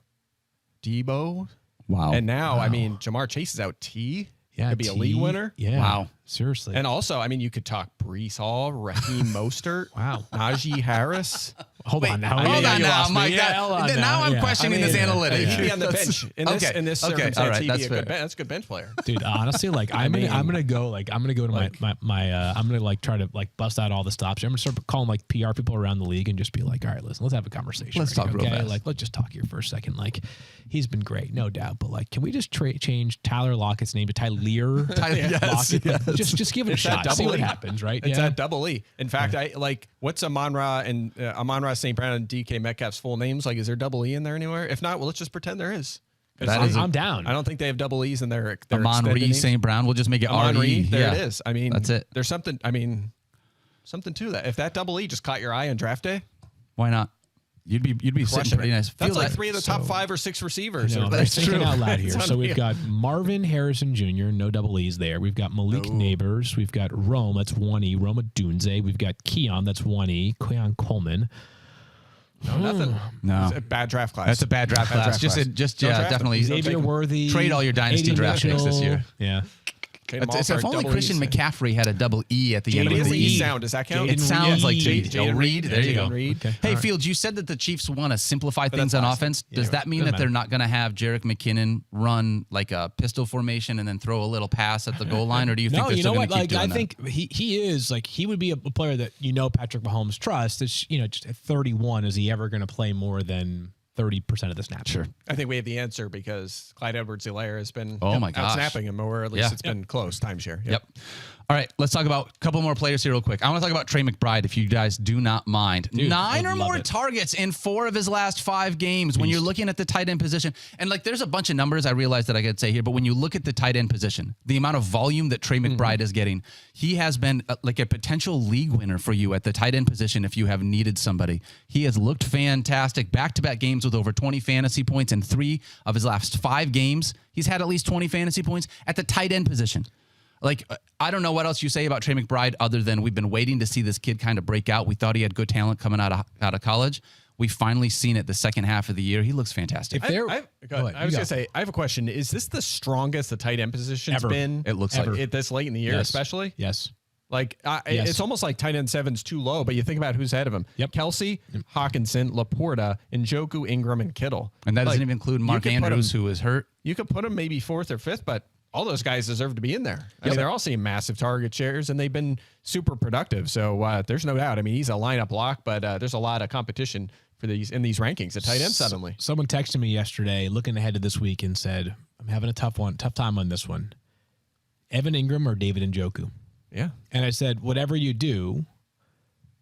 Debo. Wow. And now, Jamar Chase is out T. Yeah. Could be a league winner. Yeah. Wow. Seriously. And also, you could talk Breece Hall, Raheem Mostert. Wow. Najee Harris. Hold on now. Mike. Now I'm questioning this analytic. He'd be on the bench in this circumstance. All right, he'd that's be fair. that's a good bench player, dude. Honestly, I'm gonna go to I'm gonna try to bust out all the stops. I'm gonna start calling PR people around the league and just be like, all right, listen, let's have a conversation. Let's talk real fast. Let's just talk here for a second. He's been great, no doubt, but can we just change Tyler Lockett's name to Tyler? Lockett? Just give it a shot. See what happens, right? It's at double E. In fact, what's Amon-Ra and Amon-Ra St. Brown and DK Metcalf's full names? Is there double E in there anywhere? If not, well, let's just pretend there is. I'm down. I don't think they have double E's in their Amon-Ra St. Brown. We'll just make it R-E. There it is. I mean, that's it. There's something to that. If that double E just caught your eye on draft day, why not? You'd be sitting pretty nice. That's like 3 of the top 5 or 6 receivers. That's thinking out loud here. So we've got Marvin Harrison Jr., no double E's there. We've got Malik Neighbors. We've got Rome, that's 1E. Roma Dunze. We've got Keon, that's 1E. Keon Coleman. No, nothing. No. It's a bad draft class. That's a bad draft class. Definitely. Xavier Worthy. Trade all your dynasty draft picks this year. Yeah. If only Christian McCaffrey had a double E at the end. What does the E sound? Does that count? It sounds like Jaden Reed. There you go. Okay. Hey, Fields, you said that the Chiefs want to simplify things on offense. Does that mean that they're not going to have Jerick McKinnon run like a pistol formation and then throw a little pass at the goal line, or do you think they're still going to keep doing that? I think he is like he would be a player that Patrick Mahomes trusts. It's, just at 31, is he ever going to play more than 30% of the snaps? Sure. I think we have the answer because Clyde Edwards-Helaire has been snapping him, or at least it's been close timeshare. Yep. All right, let's talk about a couple more players here real quick. I want to talk about Trey McBride, if you guys do not mind. Dude, 9 or more targets in 4 of his last 5 games. When you're looking at the tight end position, and there's a bunch of numbers I realize that I could say here, but when you look at the tight end position, the amount of volume that Trey McBride is getting, he has been like a potential league winner for you at the tight end position if you have needed somebody. He has looked fantastic. Back-to-back games with over 20 fantasy points in 3 of his last 5 games. He's had at least 20 fantasy points at the tight end position. I don't know what else you say about Trey McBride other than we've been waiting to see this kid kind of break out. We thought he had good talent coming out of college. We've finally seen it the second half of the year. He looks fantastic. I was going to say, I have a question. Is this the strongest the tight end position's been? It looks like it this late in the year, especially? Yes. It's almost like tight end 7's too low, but you think about who's ahead of him. Yep. Kelsey, Hawkinson, Laporta, Njoku, Ingram, and Kittle. And that doesn't even include Mark Andrews, who is hurt. You could put him maybe 4th or 5th, but all those guys deserve to be in there. I mean, they're all seeing massive target shares, and they've been super productive. So there's no doubt. I mean, he's a lineup lock, but there's a lot of competition for these rankings at tight end suddenly. Someone texted me yesterday looking ahead to this week and said, I'm having a tough time on this one. Evan Ingram or David Njoku? Yeah. And I said, whatever you do,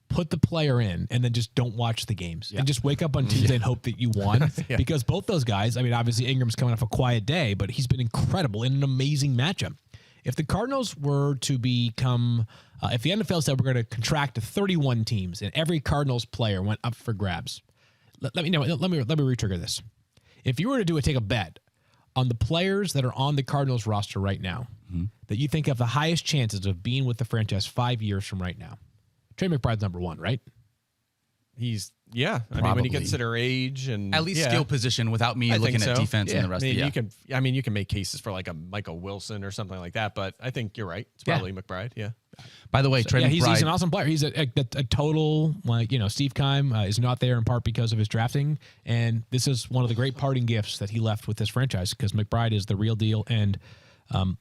put the player in and then just don't watch the games and just wake up on Tuesday and hope that you won because both those guys, I mean, obviously Ingram's coming off a quiet day, but he's been incredible in an amazing matchup. If the Cardinals were to become, if the NFL said we're going to contract to 31 teams and every Cardinals player went up for grabs, let me retrigger this. If you were to take a bet on the players that are on the Cardinals roster right now that you think have the highest chances of being with the franchise 5 years from right now, Trey McBride's number 1, right? He's I mean, when you consider age and at least skill position, without me looking at defense and the rest. You can make cases for like a Michael Wilson or something like that, but I think you're right. It's probably McBride. Yeah. By the way, Trey McBride, he's an awesome player. He's a total Steve Keim is not there in part because of his drafting, and this is one of the great parting gifts that he left with this franchise because McBride is the real deal, and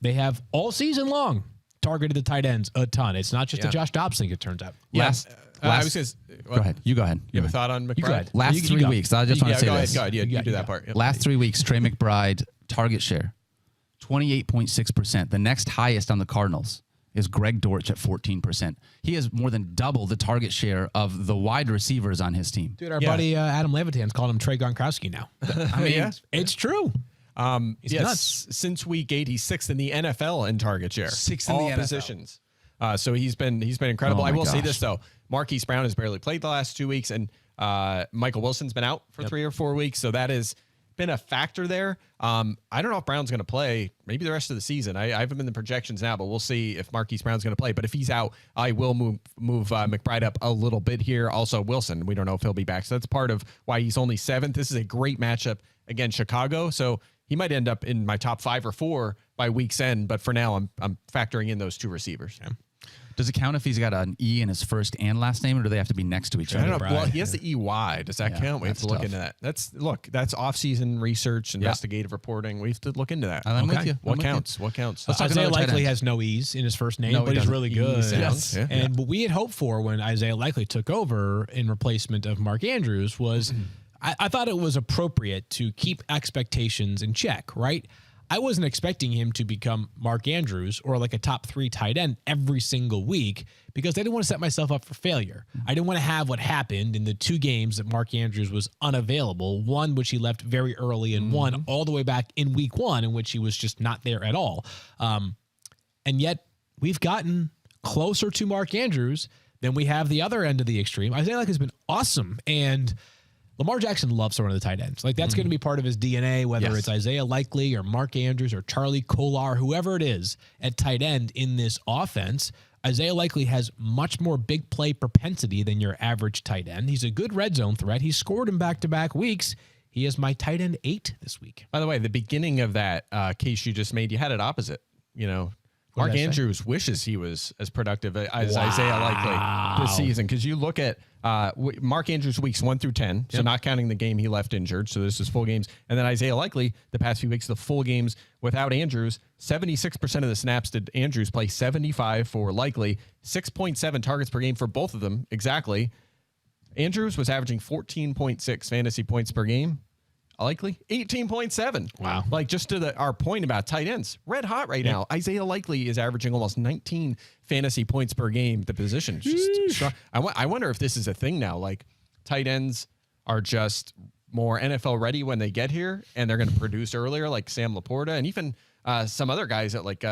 they have all season long targeted the tight ends a ton. It's not just a Josh Dobbs thing, it turns out. I was just go ahead. You go ahead. You have a thought on McBride? Last 3 weeks. I just want to say this. Go ahead. You do that part. Yep. Last 3 weeks, Trey McBride target share 28.6%. The next highest on the Cardinals is Greg Dortch at 14%. He has more than double the target share of the wide receivers on his team. Dude, our buddy Adam Levitan's called him Trey Gronkowski now. I mean, it's true. Nuts. Since week 8, he's 6th in the NFL in target share. 6th in the NFL. Positions. So he's been incredible. I will say this though, Marquise Brown has barely played the last 2 weeks, and Michael Wilson's been out for 3 or 4 weeks, so that has been a factor there. I don't know if Brown's going to play maybe the rest of the season. I have him in the projections now, but we'll see if Marquise Brown's going to play. But if he's out, I will move McBride up a little bit here. Also Wilson, we don't know if he'll be back, so that's part of why he's only 7th. This is a great matchup against Chicago, so he might end up in my top 5 or 4 by week's end. But for now, I'm factoring in those 2 receivers. Yeah. Does it count if he's got an E in his first and last name, or do they have to be next to each other? I don't know. Well, he has the EY. Does that count? We have to look into that. That's off-season research, investigative reporting. We have to look into that. I'm with you. What counts? What counts? Isaiah Likely has no E's in his first name, but he's really good. Yes. Yeah. And what we had hoped for when Isaiah Likely took over in replacement of Mark Andrews was I thought it was appropriate to keep expectations in check, right? I wasn't expecting him to become Mark Andrews or like a top 3 tight end every single week because I didn't want to set myself up for failure. I didn't want to have what happened in the 2 games that Mark Andrews was unavailable, one which he left very early and one all the way back in week 1 in which he was just not there at all. And yet we've gotten closer to Mark Andrews than we have the other end of the extreme. Isaiah Likely has been awesome, and Lamar Jackson loves to run the tight ends. Like, that's going to be part of his DNA, whether it's Isaiah Likely or Mark Andrews or Charlie Kolar, whoever it is at tight end in this offense. Isaiah Likely has much more big play propensity than your average tight end. He's a good red zone threat. He's scored in back-to-back weeks. He is my tight end 8 this week. By the way, the beginning of that case you just made, you had it opposite. Mark Andrews wishes he was as productive as Isaiah Likely this season, because you look at Mark Andrews weeks 1 through 10, so not counting the game he left injured, so this is full games, and then Isaiah Likely the past few weeks, the full games without Andrews. 76% of the snaps did Andrews play, 75 for Likely, 6.7 targets per game for both of them exactly. Andrews was averaging 14.6 fantasy points per game. Likely 18.7. Wow. Like, just to our point about tight ends, red hot right now. Isaiah Likely is averaging almost 19 fantasy points per game. The position just strong. I wonder if this is a thing now. Like, tight ends are just more NFL ready when they get here, and they're going to produce earlier, like Sam Laporta, and even some other guys at like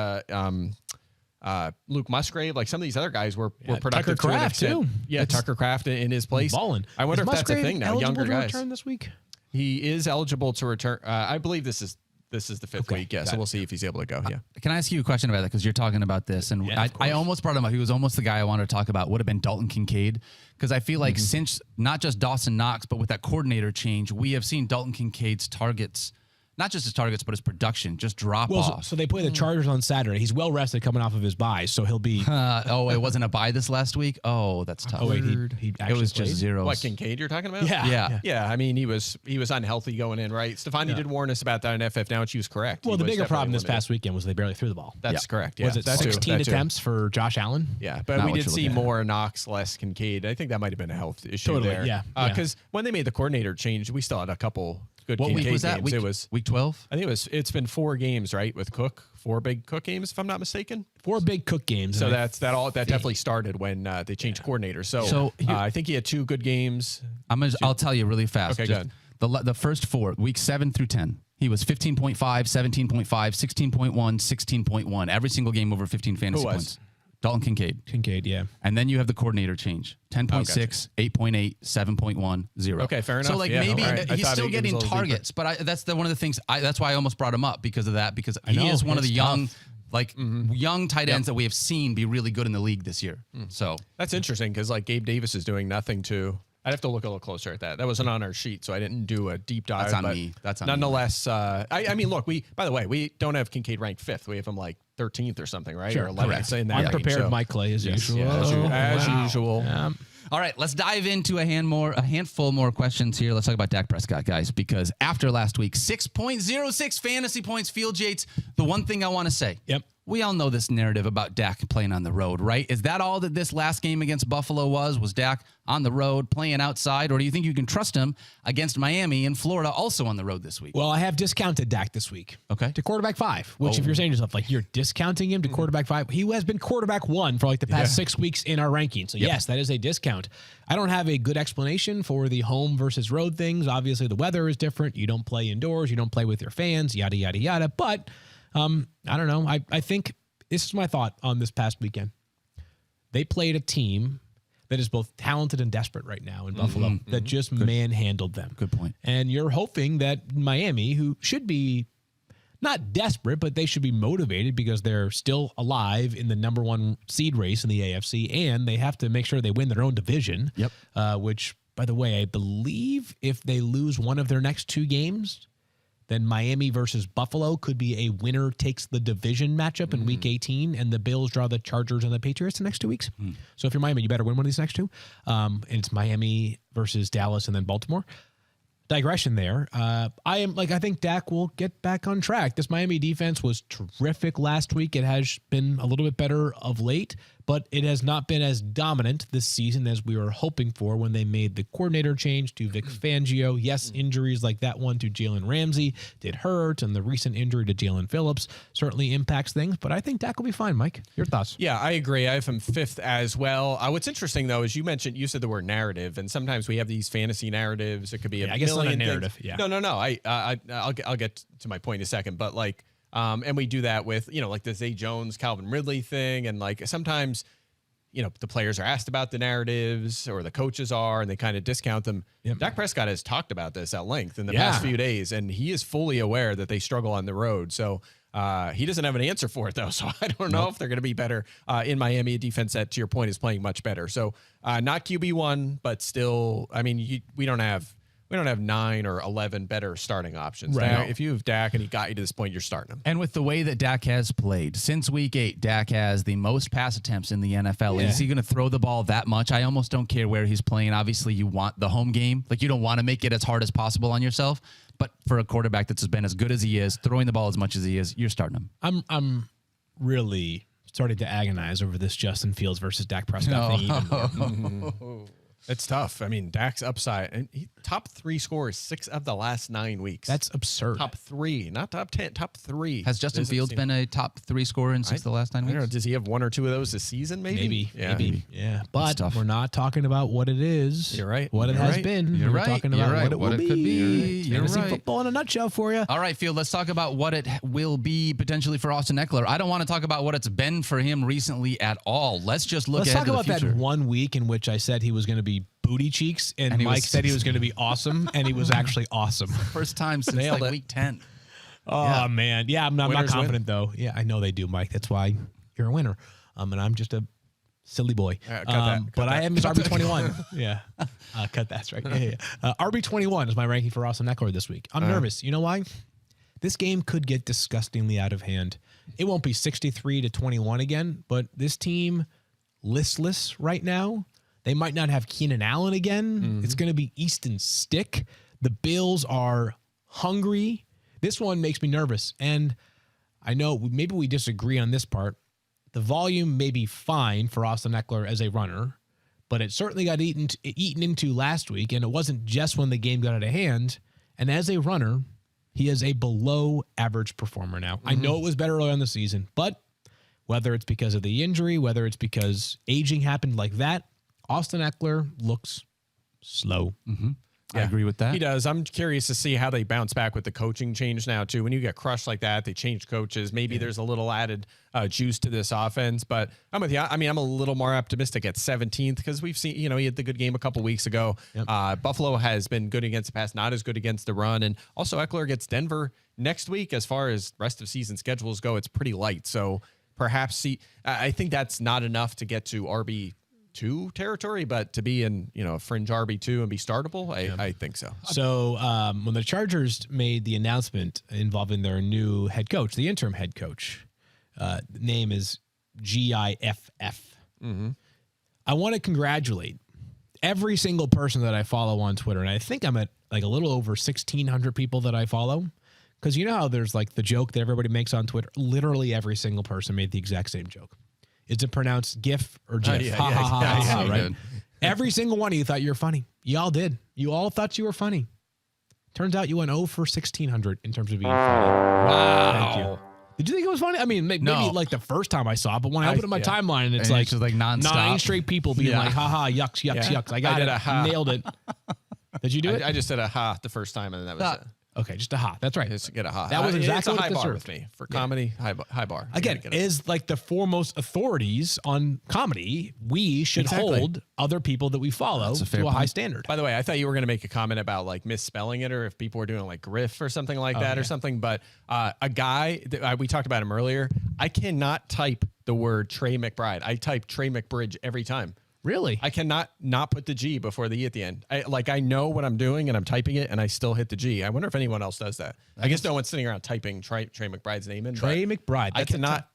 Luke Musgrave. Like, some of these other guys were productive Tucker Kraft too. Yeah, Tucker Kraft in his place. Balling. I wonder if Musgrave that's a thing now. Younger guys. Return this week? He is eligible to return. I believe this is the 5th week. Yeah, so we'll see if he's able to go. Yeah. Can I ask you a question about that? Because you're talking about this, and I almost brought him up. He was almost the guy I wanted to talk about. Would have been Dalton Kincaid, because I feel like since not just Dawson Knox, but with that coordinator change, we have seen Dalton Kincaid's targets. Not just his targets, but his production just drop off. So they play the Chargers on Saturday. He's well rested coming off of his bye, so he'll be. It wasn't a bye this last week. Oh, that's tough. Oh wait, he it was just zeros. What, Kincaid you're talking about? Yeah. I mean, he was unhealthy going in, right? Stefani did warn us about that in FF Now, and she was correct. Well, the bigger problem this past weekend was they barely threw the ball. That's correct. Yeah. Was it 16 attempts for Josh Allen? Yeah, but we did see more Knox, less Kincaid. I think that might have been a health issue there. Yeah. Because when they made the coordinator change, we still had a couple good What Kincaid week was that? games. It was week 12? I think it's been 4 games, right, with Cook, 4 big Cook games, if I'm not mistaken. 4 big Cook games. So that definitely started when they changed coordinators. So I think he had 2 good games. I'll tell you really fast. Okay, good. The first 4, week 7 through 10, he was 15.5, 17.5, 16.1, 16.1. Every single game over 15 fantasy points. Dalton Kincaid. Kincaid, yeah. And then you have the coordinator change. 10.6, 8.8, 7.1, 0. Okay, fair enough. So, like, maybe he's still getting targets, but that's one of the things. That's why I almost brought him up, because of that, because he is one of the young, young tight ends that we have seen be really good in the league this year. So that's interesting, because, like, Gabe Davis is doing nothing to. I'd have to look a little closer at that. That wasn't on our sheet, so I didn't do a deep dive. That's on me. That's on nonetheless, me. I mean, look, by the way, we don't have Kincaid ranked 5th. We have him like 13th or something, right? Sure, or 11th. In that unprepared range, Mike Clay as usual. Yeah, as usual. Yeah. All right, let's dive into a handful more questions here. Let's talk about Dak Prescott, guys, because after last week, 6.06 fantasy points, Field Yates. The one thing I want to say. Yep. We all know this narrative about Dak playing on the road, right? Is that all that this last game against Buffalo was? Was Dak on the road playing outside? Or do you think you can trust him against Miami and Florida also on the road this week? Well, I have discounted Dak this week. Okay. To quarterback 5, which if you're saying to yourself, like, you're discounting him to quarterback 5, he has been quarterback 1 for like the past 6 weeks in our ranking. So yes, that is a discount. I don't have a good explanation for the home versus road things. Obviously, the weather is different. You don't play indoors. You don't play with your fans, yada, yada, yada. But I don't know. I think this is my thought on this past weekend. They played a team that is both talented and desperate right now in Buffalo that just manhandled them. Good point. And you're hoping that Miami, who should be not desperate, but they should be motivated because they're still alive in the number 1 seed race in the AFC, and they have to make sure they win their own division. Yep. Which, by the way, I believe if they lose one of their next 2 games, then Miami versus Buffalo could be a winner takes the division matchup in Week 18, and the Bills draw the Chargers and the Patriots the next 2 weeks. So if you're Miami, you better win one of these next 2. And it's Miami versus Dallas and then Baltimore. Digression there. I think Dak will get back on track. This Miami defense was terrific last week. It has been a little bit better of late, but it has not been as dominant this season as we were hoping for when they made the coordinator change to Vic Fangio. Yes, injuries like that one to Jalen Ramsey did hurt, and the recent injury to Jalen Phillips certainly impacts things, but I think Dak will be fine. Mike, your thoughts? Yeah, I agree. I have him 5th as well. What's interesting, though, is you said the word narrative, and sometimes we have these fantasy narratives. It could be I guess not a narrative. Things. Yeah. No. I'll get to my point in a second, but like, and we do that with, like the Zay Jones, Calvin Ridley thing. And like sometimes, the players are asked about the narratives or the coaches are, and they kind of discount them. Yep. Dak Prescott has talked about this at length in the past few days, and he is fully aware that they struggle on the road. So he doesn't have an answer for it, though. So I don't know if they're going to be better in Miami. A defense that, to your point, is playing much better. So not QB1, but still, I mean, we don't have 9 or 11 better starting options. Right. Now, if you have Dak and he got you to this point, you're starting him. And with the way that Dak has played, since week 8, Dak has the most pass attempts in the NFL. Yeah. Is he going to throw the ball that much? I almost don't care where he's playing. Obviously, you want the home game. Like, you don't want to make it as hard as possible on yourself. But for a quarterback that's been as good as he is, throwing the ball as much as he is, you're starting him. I'm really starting to agonize over this Justin Fields versus Dak Prescott thing even more. It's tough. I mean, Dak's upside, and top 3 scores 6 of the last 9 weeks. That's absurd. Top 3, not top 10, top 3. Has Justin Fields been a top 3 scorer in 6 of the last 9 weeks? I don't know. Does he have 1 or 2 of those this season? Maybe. Maybe. Yeah. But we're not talking about what it is. You're right. What it has been. We're talking about what it will be. Could be. Fantasy football in a nutshell for you. All right, Field, let's talk about what it will be potentially for Austin Ekeler. I don't want to talk about what it's been for him recently at all. Let's just look ahead to the future. Let's talk about that 1 week in which I said he was going to be booty cheeks, and Mike said he was going to be awesome, and he was actually awesome. First time since week 10. Oh, man. Yeah, I'm not confident, though. Yeah, I know they do, Mike. That's why you're a winner. And I'm just a silly boy. But I am his RB21. Yeah. Cut that. That's right. Yeah. RB21 is my ranking for Austin Ekeler this week. I'm nervous. You know why? This game could get disgustingly out of hand. It won't be 63-21 again, but this team, listless right now. They might not have Keenan Allen again. Mm-hmm. It's going to be Easton Stick. The Bills are hungry. This one makes me nervous. And I know maybe we disagree on this part. The volume may be fine for Austin Ekeler as a runner, but it certainly got eaten into last week, and it wasn't just when the game got out of hand. And as a runner, he is a below-average performer now. Mm-hmm. I know it was better earlier in the season, but whether it's because of the injury, whether it's because aging happened like that, Austin Ekeler looks slow. Mm-hmm. Yeah, I agree with that. He does. I'm curious to see how they bounce back with the coaching change now, too. When you get crushed like that, they change coaches. Maybe there's a little added juice to this offense. But I'm with you. I mean, I'm a little more optimistic at 17th because we've seen, he had the good game a couple weeks ago. Yep. Buffalo has been good against the pass, not as good against the run. And also Ekeler gets Denver next week. As far as rest of season schedules go, it's pretty light. So perhaps I think that's not enough to get to RB2 territory, but to be in, a fringe RB2 and be startable, I think so. So when the Chargers made the announcement involving their new head coach, the interim head coach, the name is GIFF. Mm-hmm. I want to congratulate every single person that I follow on Twitter, and I think I'm at like a little over 1,600 people that I follow. Because you know how there's like the joke that everybody makes on Twitter? Literally every single person made the exact same joke. Is it pronounced GIF or GIF? Right? Every single one of you thought you were funny. You all did. You all thought you were funny. Turns out you went 0 for 1,600 in terms of being funny. Wow. Thank you. Did you think it was funny? I mean, maybe like the first time I saw it, but when I opened up my timeline and it's like nonstop. 9 straight people being like, haha, yucks, yucks, yucks. I got it. Nailed it. Did you do it? I just said a ha the first time, and that was it. Okay, just a ha. That's right. Just get a ha. That was exactly what it bar deserved. with me for comedy. High bar. Again, is like the foremost authorities on comedy. We should hold other people that we follow to a high standard. By the way, I thought you were going to make a comment about like misspelling it, or if people were doing like griff or something like that or something. But a guy we talked about him earlier. I cannot type the word Trey McBride. I type Trey McBridge every time. Really? I cannot not put the G before the E at the end. I know what I'm doing and I'm typing it and I still hit the G. I wonder if anyone else does that. I guess no one's sitting around typing Trey McBride's name in. Trey McBride. I cannot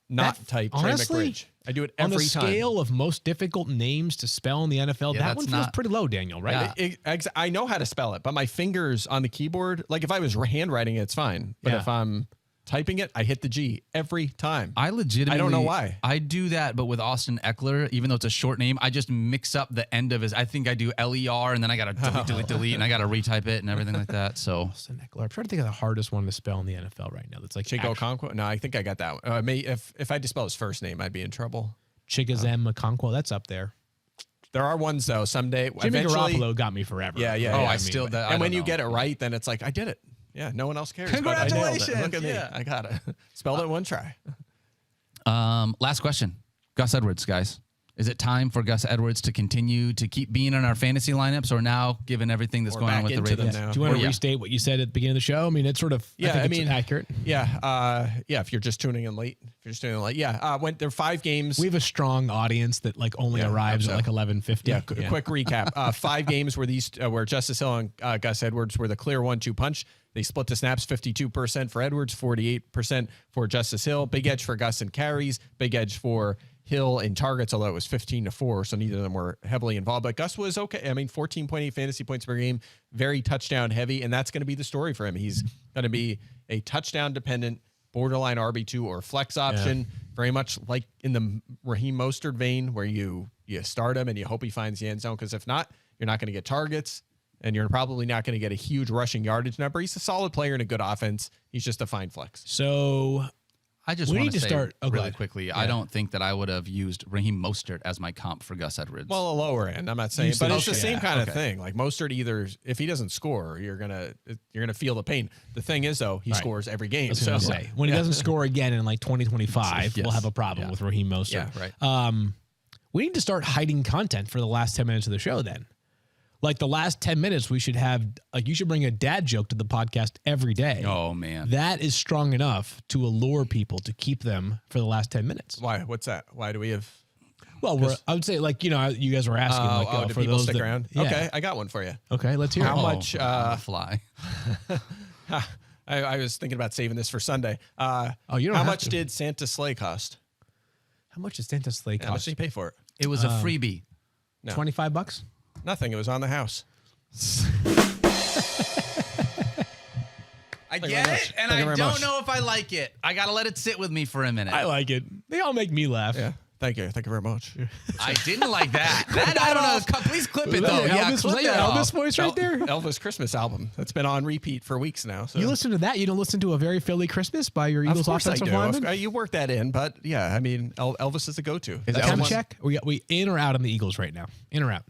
type honestly, Trey McBridge. I do it every time. On the scale of most difficult names to spell in the NFL, that one feels pretty low, Daniel, right? Yeah. I know how to spell it, but my fingers on the keyboard, like if I was handwriting it, it's fine. But if I'm typing it, I hit the G every time. I legitimately, I don't know why. I do that, but with Austin Ekeler, even though it's a short name, I just mix up the end of his. I think I do LER, and then I got to delete, and I got to retype it and everything like that. So Austin Ekeler. I'm trying to think of the hardest one to spell in the NFL right now. That's like Chigo Okonkwo. No, I think I got that one. If I had to spell his first name, I'd be in trouble. Chigoziem Okonkwo. That's up there. There are ones though. Someday, Jimmy eventually, Garoppolo got me forever. Yeah. I still. And when you get it right, then it's like I did it. Yeah, no one else cares. Congratulations! But I nailed it. Look at me. I got it. Spelled it one try. Last question. Gus Edwards, guys. Is it time for Gus Edwards to continue to keep being in our fantasy lineups, or now, given everything that's going on with the Ravens? Do you want to restate what you said at the beginning of the show? I mean, it's sort of, I think it's accurate. Yeah. If you're just tuning in late. Went there 5 games. We have a strong audience that like only arrives at like 11:50. Yeah. Quick recap. 5 games where Justice Hill and Gus Edwards were the clear 1-2 punch. They split the snaps 52% for Edwards, 48% for Justice Hill. Big edge for Gus in carries. Big edge for Hill in targets, although it was 15-4, so neither of them were heavily involved. But Gus was okay. I mean, 14.8 fantasy points per game, very touchdown heavy, and that's going to be the story for him. He's going to be a touchdown-dependent, borderline RB2 or flex option, very much like in the Raheem Mostert vein, where you start him and you hope he finds the end zone, because if not, you're not going to get targets, and you're probably not going to get a huge rushing yardage number. He's a solid player in a good offense. He's just a fine flex. So I just want to say really quickly, I don't think that I would have used Raheem Mostert as my comp for Gus Edwards. Well, a lower end, I'm not saying, but it's the same kind of thing. Like Mostert, either if he doesn't score, you're gonna feel the pain. The thing is, though, he scores every game. So when he doesn't score again in like 2025, we'll have a problem with Raheem Mostert. Yeah, right. We need to start hiding content for the last 10 minutes of the show then. Like the last 10 minutes, we should have, like, you should bring a dad joke to the podcast every day. Oh, man. That is strong enough to allure people to keep them for the last 10 minutes. Why? What's that? Why do we have? Well, I would say, like, you guys were asking, do for people those stick that, around? Yeah. Okay, I got one for you. Okay, let's hear How it. much? Fly. I was thinking about saving this for Sunday. You don't How have much to. did Santa Sleigh cost? How much does Santa Sleigh cost? How much did you pay for it? It was a freebie. No. $25? Nothing. It was on the house. I get it, and I don't know if I like it. I got to let it sit with me for a minute. I like it. They all make me laugh. Yeah. Thank you. Thank you very much. I didn't like that. I don't know. Please clip it, though. Elvis, was that your Elvis voice right there? Elvis Christmas album. That's been on repeat for weeks now. So. You listen to that? You don't listen to A Very Philly Christmas by your Eagles offensive lineman? You work that in, but yeah, I mean, Elvis is the go-to. Is that check? We in or out on the Eagles right now? In or out?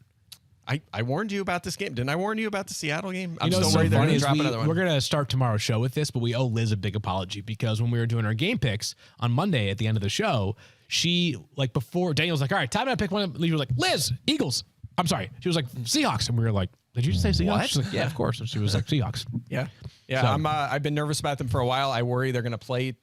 I warned you about this game. Didn't I warn you about the Seattle game? I'm still worried they're going to drop another one. We're going to start tomorrow's show with this, but we owe Liz a big apology because when we were doing our game picks on Monday at the end of the show, she, like, before Daniel's like, all right, time to pick one. She was like, Liz, Eagles. I'm sorry. She was like, Seahawks. And we were like, did you just say Seahawks? What? She's like, yeah, of course. And she was like, Seahawks. Yeah. So, I've been nervous about them for a while. I worry they're going to play.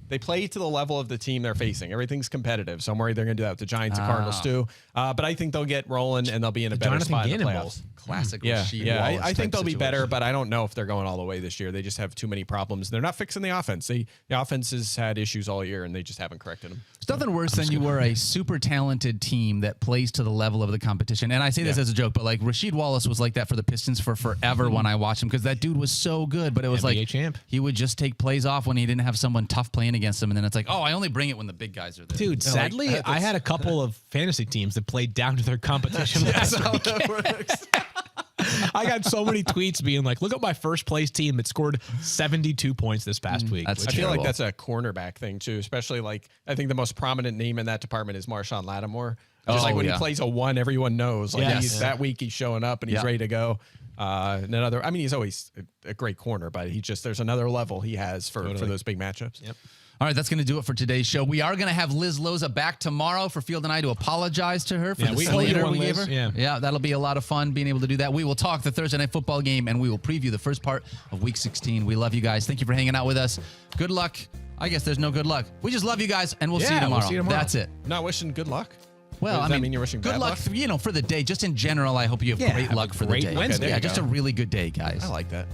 They play to the level of the team they're facing. Everything's competitive, so I'm worried they're going to do that with the Giants and Cardinals too. But I think they'll get rolling and they'll be in a better spot in the playoffs. Classic. Yeah. I think they'll be better, but I don't know if they're going all the way this year. They just have too many problems. They're not fixing the offense. The offense has had issues all year, and they just haven't corrected them. It's nothing worse than you were a super talented team that plays to the level of the competition. And I say this as a joke, but like Rasheed Wallace was like that for the Pistons for forever when I watched him because that dude was so good. But it was NBA like champ. He would just take plays off when he didn't have someone tough playing against him. And then it's like, oh, I only bring it when the big guys are there. Dude, sadly, I had a couple of fantasy teams that played down to their competition. That's how that works. I got so many tweets being like, look at my first place team that scored 72 points this past week. I feel like that's a cornerback thing too, especially like I think the most prominent name in that department is Marshawn Lattimore. Just like when he plays a 1, everyone knows. Like that week he's showing up and he's ready to go. He's always a great corner, but there's another level he has for those big matchups. Yep. All right, that's going to do it for today's show. We are going to have Liz Loza back tomorrow for Field and I to apologize to her for the slander we gave her. Yeah, that'll be a lot of fun being able to do that. We will talk the Thursday Night Football game, and we will preview the first part of Week 16. We love you guys. Thank you for hanging out with us. Good luck. I guess there's no good luck. We just love you guys, and we'll see you tomorrow. We'll see you tomorrow. That's it. Not wishing good luck. Well, I mean you're wishing good bad luck, for the day. Just in general, I hope you have great luck for the day. Wednesday. Yeah, just a really good day, guys. I like that.